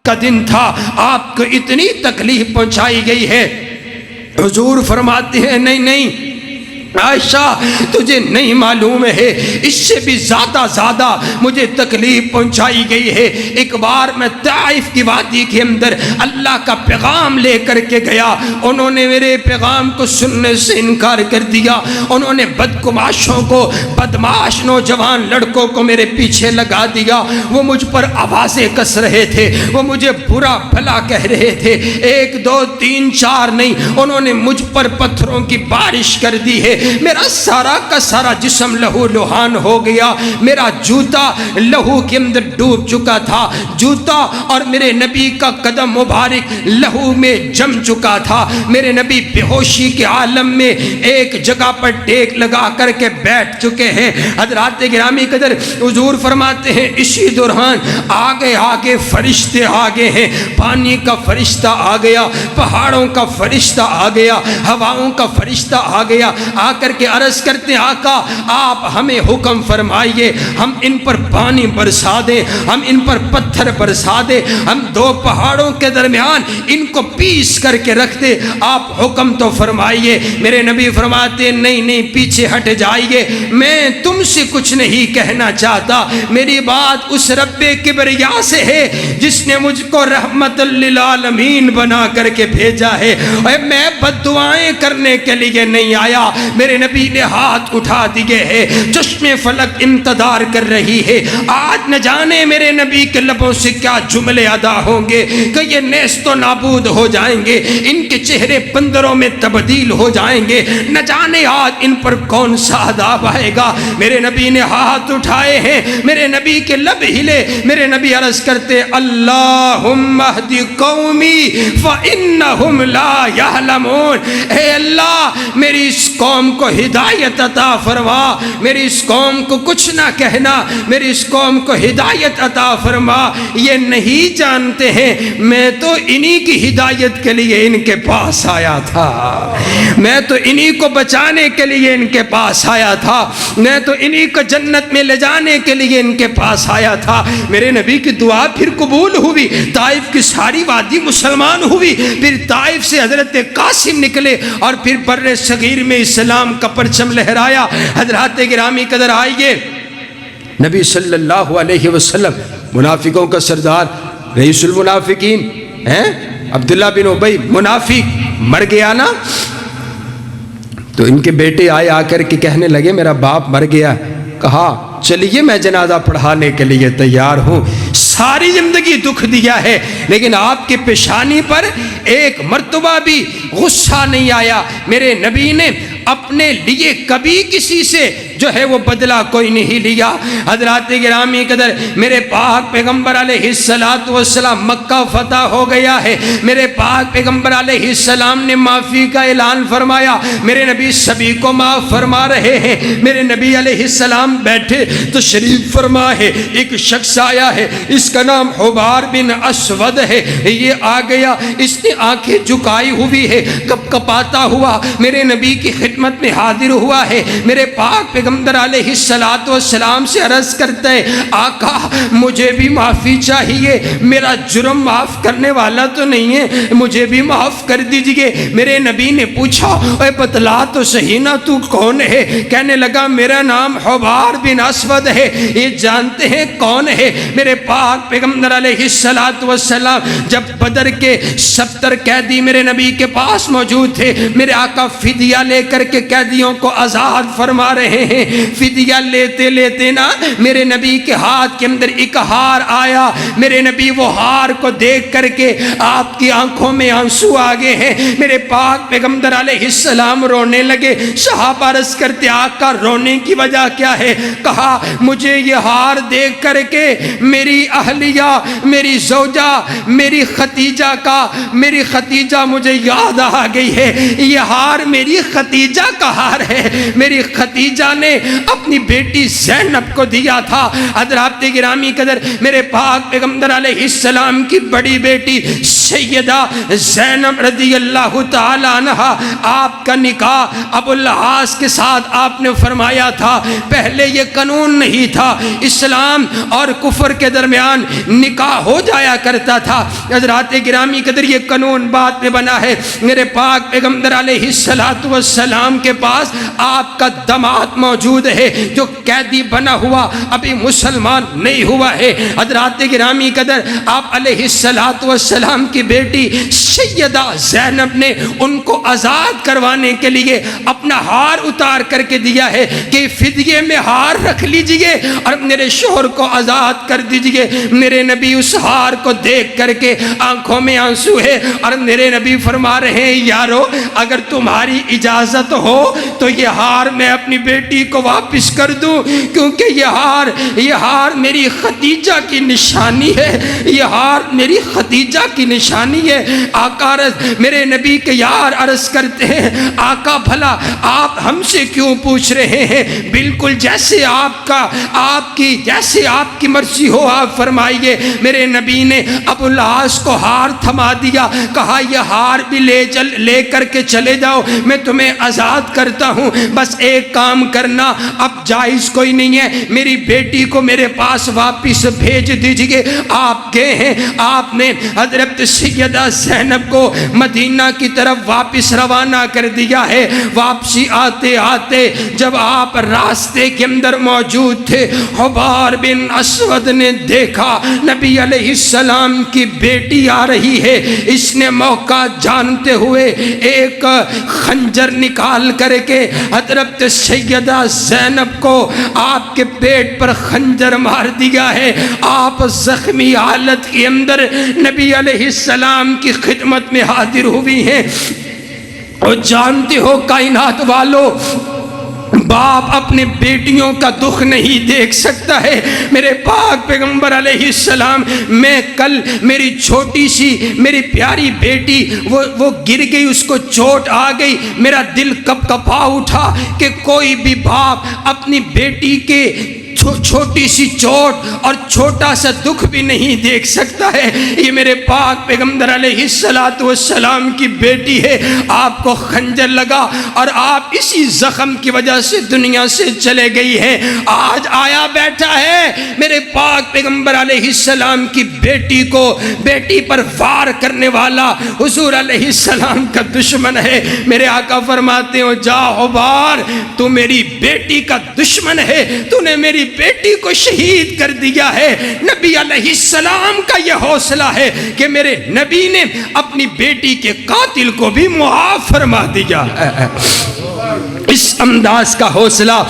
کا دن تھا، آپ کو اتنی تکلیف پہنچائی گئی ہے۔ حضور فرماتے ہیں نہیں نہیں عائشہ تجھے نہیں معلوم ہے، اس سے بھی زیادہ مجھے تکلیف پہنچائی گئی ہے۔ ایک بار میں طائف کی وادی کے اندر اللہ کا پیغام لے کر کے گیا، انہوں نے میرے پیغام کو سننے سے انکار کر دیا۔ انہوں نے بدگماشوں کو، بدماش نوجوان لڑکوں کو میرے پیچھے لگا دیا۔ وہ مجھ پر آوازیں کس رہے تھے، وہ مجھے برا بھلا کہہ رہے تھے۔ 1 2 3 4 نہیں، انہوں نے مجھ پر پتھروں کی بارش کر دی ہے۔ میرا سارا کا سارا جسم لہو لہان ہو گیا، میرا جوتا لہو کے اندر ڈوب چکا تھا، جوتا اور میرے نبی کا قدم مبارک لہو میں جم چکا تھا۔ میرے نبی بے ہوشی کے عالم میں ایک جگہ پر ٹیک لگا کر کے بیٹھ چکے ہیں۔ حضرات گرامی قدر حضور فرماتے ہیں اسی دوران آگے آگے فرشتے آگے ہیں، پانی کا فرشتہ آ گیا، پہاڑوں کا فرشتہ آ گیا، ہواؤں کا فرشتہ آ گیا، آ کر کے عرض کرتے آقا آپ ہمیں حکم فرمائیے، ہم ان پر پانی برسا دیں، ہم ان پر پتھر برسا دیں، ہم 2 پہاڑوں کے درمیان ان کو پیس کر کے رکھ دیں، آپ حکم تو فرمائیے۔ میرے نبی فرماتے نہیں پیچھے ہٹ جائیے، میں تم سے کچھ نہیں کہنا چاہتا، میری بات اس رب کبریا سے ہے جس نے مجھ کو رحمت للعالمین بنا کر کے بھیجا ہے، اور میں بد دعائیں کرنے کے لیے نہیں آیا۔ میرے نبی نے ہاتھ اٹھا دیے ہیں، چشم فلک انتظار کر رہی ہے۔ آج نہ جانے میرے نبی کے لبوں سے کیا جملے ادا ہوں گے کہ یہ نیست و نابود ہو جائیں گے، ان کے چہرے بندروں میں تبدیل ہو جائیں گے، نہ جانے آج ان پر کون سا عذاب آئے گا۔ میرے نبی نے ہاتھ اٹھائے ہیں، میرے نبی کے لب ہلے، میرے نبی عرض کرتے اللہم اہدی قومی فإنہم لا یعلمون، اے اللہ میری اس قوم کو ہدایت عطا فرما، میری اس قوم کو کچھ نہ کہنا، میری اس قوم کو ہدایت عطا فرما، یہ نہیں جانتے ہیں میں تو انہی کی ہدایت کے لیے ان کے پاس آیا تھا، میں تو انہی کو بچانے کے لیے ان کے پاس آیا تھا، میں تو انہی کو جنت میں لے جانے کے لیے ان کے پاس آیا تھا۔ میرے نبی کی دعا پھر قبول ہوئی، طائف کی ساری وادی مسلمان ہوئی، پھر طائف سے حضرت قاسم نکلے اور پھر بر صغیر میں اسلام کا پرچم لہرایا۔ حضرات گرامی قدر آئیے، نبی صلی اللہ علیہ وسلم منافقوں کا سردار، رئیس المنافقین ہیں عبداللہ بن ابی، منافق مر گیا نا، تو ان کے بیٹے آئے آ کر کے کہنے لگے میرا باپ مر گیا، کہا چلیے میں جنازہ پڑھانے کے لیے تیار ہوں، ساری زندگی دکھ دیا ہے لیکن آپ کے پیشانی پر ایک مرتبہ بھی غصہ نہیں آیا۔ میرے نبی نے اپنے لیے کبھی کسی سے جو ہے وہ بدلہ کوئی نہیں لیا۔ حضرات گرامی قدر میرے پاک پیغمبر علیہ السلام مکہ فتح ہو گیا ہے، میرے پاک پیغمبر علیہ السلام نے معافی کا اعلان فرمایا، میرے نبی سبھی کو معاف فرما رہے ہیں۔ میرے نبی علیہ السلام بیٹھے تو شریف فرما ہے، ایک شخص آیا ہے، اس کا نام حبار بن اسود ہے، یہ آ گیا، اس نے آنکھیں جھکائی ہوئی ہے، کپ کپاتا ہوا میرے نبی کی خدمت میں حاضر ہوا ہے۔ میرے پاک پیغمبر علیہ السلام سے عرض کرتا ہے آقا مجھے بھی معافی چاہیے، میرا جرم معاف کرنے والا تو نہیں ہے، مجھے بھی معاف کر دیجئے۔ میرے نبی نے پوچھا اے بتلا تو صحیح نا تو کون ہے؟ کہنے لگا میرا نام حبار بن اسود ہے۔ یہ جانتے ہیں کون ہے؟ میرے پاک پیغمبر علیہ السلام جب بدر کے 70 قیدی میرے نبی کے پاس موجود تھے، میرے آقا فدیہ لے کر کے قیدیوں کو آزاد فرما رہے ہیں، فدیہ لیتے لیتے نا میرے نبی کے ہاتھ کے اندر ایک ہار آیا، میرے نبی وہ ہار کو دیکھ کر کے آپ کی آنکھوں میں آنسو آگے ہیں، میرے پاک پیغمبر علیہ السلام رونے لگے۔ صحابہ عرض کرتے آقا رونے کی وجہ کیا ہے؟ کہا مجھے یہ ہار دیکھ کر کے میری اہلیہ، میری زوجہ، میری ختیجہ مجھے یاد آ گئی ہے، یہ ہار میری ختیجہ خدیجہ کا ہار ہے، میری خدیجہ نے اپنی بیٹی زینب کو دیا تھا۔ حضرات گرامی قدر، میرے پاک پیغمبر علیہ السلام کی بڑی بیٹی سیدہ زینب رضی اللہ تعالی عنہا، آپ کا نکاح ابو العاص کے ساتھ آپ نے فرمایا تھا۔ پہلے یہ قانون نہیں تھا، اسلام اور کفر کے درمیان نکاح ہو جایا کرتا تھا۔ حضرات گرامی قدر، یہ قانون بعد میں بنا ہے۔ میرے پاک پیغمبر علیہ السلام کے پاس آپ کا داماد موجود ہے جو قیدی بنا ہوا، ابھی مسلمان نہیں ہوا ہے۔ حضرات گرامی قدر، آپ علیہ السلام کی بیٹی سیدہ زینب نے ان کو آزاد کروانے کے لیے اپنا ہار اتار کر کے دیا ہے کہ فدیے میں ہار رکھ لیجئے اور میرے شوہر کو آزاد کر دیجئے۔ میرے نبی اس ہار کو دیکھ کر کے آنکھوں میں آنسو ہے اور میرے نبی فرما رہے ہیں، یارو اگر تمہاری اجازت ہو تو یہ ہار میں اپنی بیٹی کو واپس کر دوں، کیونکہ یہ ہار میری خدیجہ کی نشانی ہے، یہ ہار میری خدیجہ کی نشانی ہے۔ آقا میرے نبی کے یار عرض کرتے ہیں، آقا بھلا آپ ہم سے کیوں پوچھ رہے ہیں؟ بالکل جیسے آپ کی مرضی ہو آپ فرمائیے۔ میرے نبی نے ابو العاص کو ہار تھما دیا، کہا یہ ہار بھی لے کر کے چلے جاؤ، میں تمہیں آزاد کرتا ہوں، بس ایک کام کرنا، اب جائز کوئی نہیں ہے، میری بیٹی کو میرے پاس واپس بھیج دیجئے۔ آپ گئے ہیں، آپ نے حضرت سیدہ زینب کو مدینہ کی طرف واپس روانہ کر دیا ہے۔ واپسی آتے آتے جب آپ راستے کے اندر موجود تھے، حبار بن اسود نے دیکھا نبی علیہ السلام کی بیٹی آ رہی ہے۔ اس نے موقع جانتے ہوئے ایک خنجر نکال کر کے حضرت سیدہ زینب کو آپ کے پیٹ پر خنجر مار دیا ہے۔ آپ زخمی حالت کے اندر نبی علیہ السلام کی خدمت میں حاضر ہوئی ہیں۔ اور جانتے ہو کائنات والو، باپ اپنے بیٹیوں کا دکھ نہیں دیکھ سکتا ہے۔ میرے پاک پیغمبر علیہ السلام، میں کل میری چھوٹی سی میری پیاری بیٹی وہ گر گئی، اس کو چوٹ آ گئی، میرا دل کپ کپا اٹھا کہ کوئی بھی باپ اپنی بیٹی کے چھوٹی سی چوٹ اور چھوٹا سا دکھ بھی نہیں دیکھ سکتا ہے۔ یہ میرے پاک پیغمبر علیہ السلام کی بیٹی ہے، آپ کو خنجر لگا اور آپ اسی زخم کی وجہ سے دنیا سے چلے گئی ہے۔ آج آیا بیٹھا ہے میرے پاک پیغمبر علیہ السلام کی بیٹی پر وار کرنے والا حضور علیہ السلام کا دشمن ہے۔ میرے آقا فرماتے ہو، جا حبار، تو میری بیٹی کا دشمن ہے، تو نے میری بیٹی کو شہید کر دیا ہے۔ نبی علیہ السلام کا یہ حوصلہ ہے کہ میرے نبی نے اپنی بیٹی کے قاتل کو بھی معاف فرما دیا۔ اس انداز کا حوصلہ،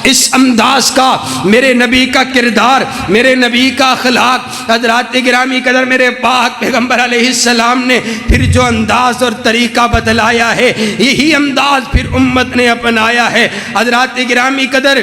اس انداز کا میرے نبی کا کردار، میرے نبی کا اخلاق، حضرات گرامی قدر، میرے پاک پیغمبر علیہ السلام نے پھر جو انداز اور طریقہ بتلایا ہے، یہی انداز پھر امت نے اپنایا ہے۔ حضرات گرامی قدر،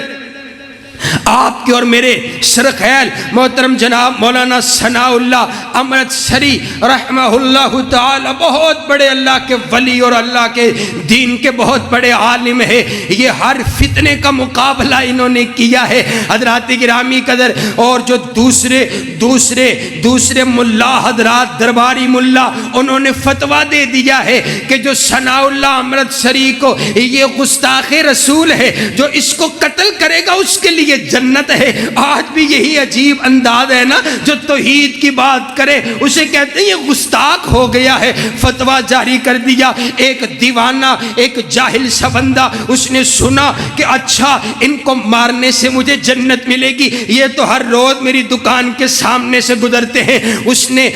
آپ کے اور میرے سرخیل محترم جناب مولانا ثناء اللہ امرتسری رحمہ اللہ تعالی بہت بڑے اللہ کے ولی اور اللہ کے دین کے بہت بڑے عالم ہے۔ یہ ہر فتنے کا مقابلہ انہوں نے کیا ہے۔ حضرات گرامی قدر، اور جو دوسرے ملا حضرات، درباری ملا، انہوں نے فتویٰ دے دیا ہے کہ جو ثناء اللہ امرتسری کو یہ گستاخ رسول ہے، جو اس کو قتل کرے گا اس کے لیے جنت ہے۔ آج بھی یہی عجیب انداز ہے نا، جو توحید کی بات کرے اسے کہتے ہیں یہ گستاخ ہو گیا ہے۔ فتویٰ جاری کر دیا۔ ایک دیوانہ، ایک جاہل سا بندہ، اس نے سنا کہ اچھا ان کو مارنے سے مجھے جنت ملے گی، یہ تو ہر روز میری دکان کے سامنے سے گزرتے ہیں۔ اس نے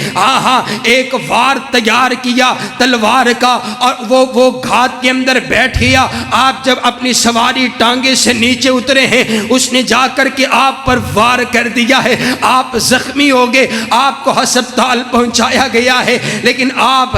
ایک وار تیار کیا تلوار کا، اور وہ گھات کے اندر بیٹھ گیا۔ آپ جب اپنی سواری ٹانگے سے نیچے اترے ہیں، اس نے جا کر کے آپ پر وار کر دیا ہے، آپ زخمی ہو گئے، آپ کو ہسپتال پہنچایا گیا ہے، لیکن آپ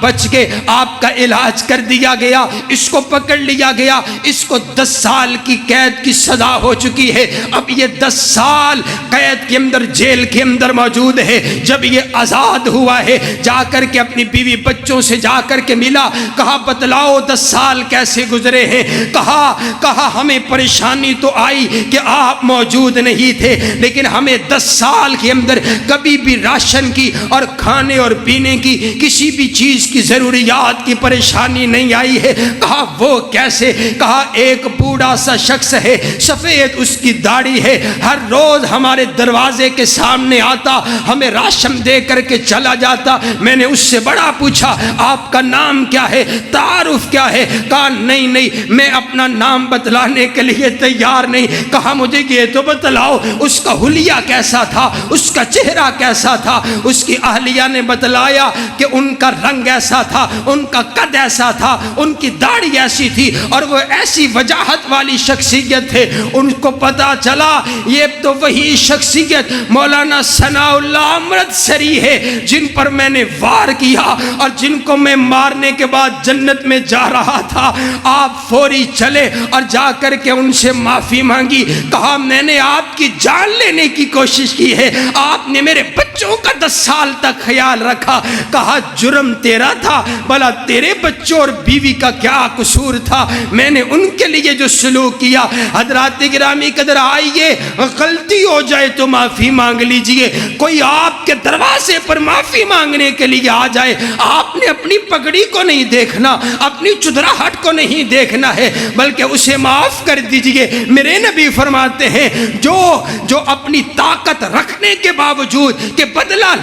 بچ گئے، آپ کا علاج کر دیا گیا، اس کو پکڑ لیا گیا، اس کو 10 سال کی قید کی سزا ہو چکی ہے، اب یہ 10 سال قید کے اندر جیل کے اندر موجود ہے۔ جب یہ آزاد ہوا ہے، جا کر کے اپنی بیوی بچوں سے جا کر کے ملا، کہا بتلاؤ 10 سال کیسے گزرے ہیں؟ کہا ہمیں پریشانی تو آئی کہ آپ موجود نہیں تھے، لیکن ہمیں 10 سال کے اندر کبھی بھی راشن کی اور کھانے اور پینے کی کسی بھی چیز کی ضروریات کی پریشانی نہیں آئی ہے۔ کہا وہ کیسے؟ کہا ایک بوڑھا سا شخص ہے، سفید اس کی داڑھی ہے، ہر روز ہمارے دروازے کے سامنے آتا، ہمیں راشن دے کر کے چلا جاتا۔ میں نے اس سے بڑا پوچھا آپ کا نام کیا ہے، تعارف کیا ہے؟ کہا نہیں میں اپنا نام بتلانے کے لیے تیار نہیں۔ کہا مجھے یہ تو بتلاؤ اس کا حلیہ کیسا تھا، اس کا چہرہ کیسا تھا؟ اس کی اہلیہ نے بتلایا کہ ان کا رنگ ایسا تھا، ان کا قد ایسا تھا، ان کی داڑھی ایسی تھی، اور وہ ایسی وجاہت والی شخصیت تھے۔ ان کو پتا چلا یہ تو وہی شخصیت مولانا ثناء اللہ امرتسری ہے جن پر میں نے وار کیا اور جن کو میں مارنے کے بعد جنت میں جا رہا تھا۔ آپ فوری چلے اور جا کر کے ان سے معافی مانگی۔ کہا میں نے آپ کی جان لینے کی کوشش کی ہے، آپ نے میرے بچوں کا 10 سال تک خیال رکھا۔ کہا جرم تیرا تھا، بھلا تیرے بچوں اور بیوی کا کیا قصور تھا؟ میں نے ان کے لیے جو سلوک کیا۔ حضرات گرامی قدر آئیے، غلطی ہو جائے تو معافی مانگ لیجئے۔ کوئی آپ کے دروازے پر معافی مانگنے کے لیے آ جائے، آپ نے اپنی پگڑی کو نہیں دیکھنا، اپنی چدراہٹ کو نہیں دیکھنا ہے، بلکہ اسے معاف کر دیجئے۔ میرے نبی فرماتے ہیں جو اپنی طاقت رکھنے کے باوجود کہ بدلہ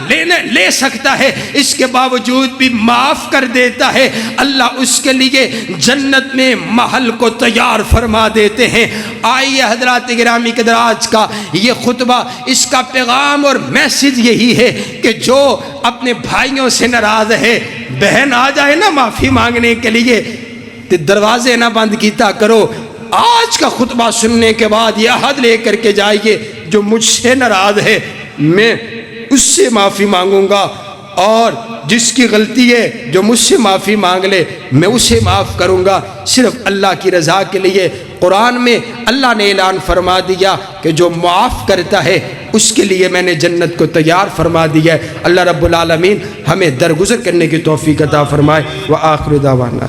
لے سکتا ہے، اس کے باوجود بھی معاف کر دیتا ہے، اللہ اس کے لیے جنت میں محل کو تیار فرما دیتے ہیں۔ آئیے حضرات گرامی قدر، آج کا یہ خطبہ، اس کا پیغام اور میسج یہی ہے کہ جو اپنے بھائیوں سے ناراض ہے، بہن آ جائے نا معافی مانگنے کے لیے، دروازے نہ بند کیتا کرو۔ آج کا خطبہ سننے کے بعد یہ عہد لے کر کے جائیے، جو مجھ سے ناراض ہے میں اس سے معافی مانگوں گا، اور جس کی غلطی ہے جو مجھ سے معافی مانگ لے میں اسے معاف کروں گا، صرف اللہ کی رضا کے لیے۔ قرآن میں اللہ نے اعلان فرما دیا کہ جو معاف کرتا ہے اس کے لیے میں نے جنت کو تیار فرما دیا ہے۔ اللہ رب العالمین ہمیں درگزر کرنے کی توفیق عطا فرمائے۔ وآخر دعوانا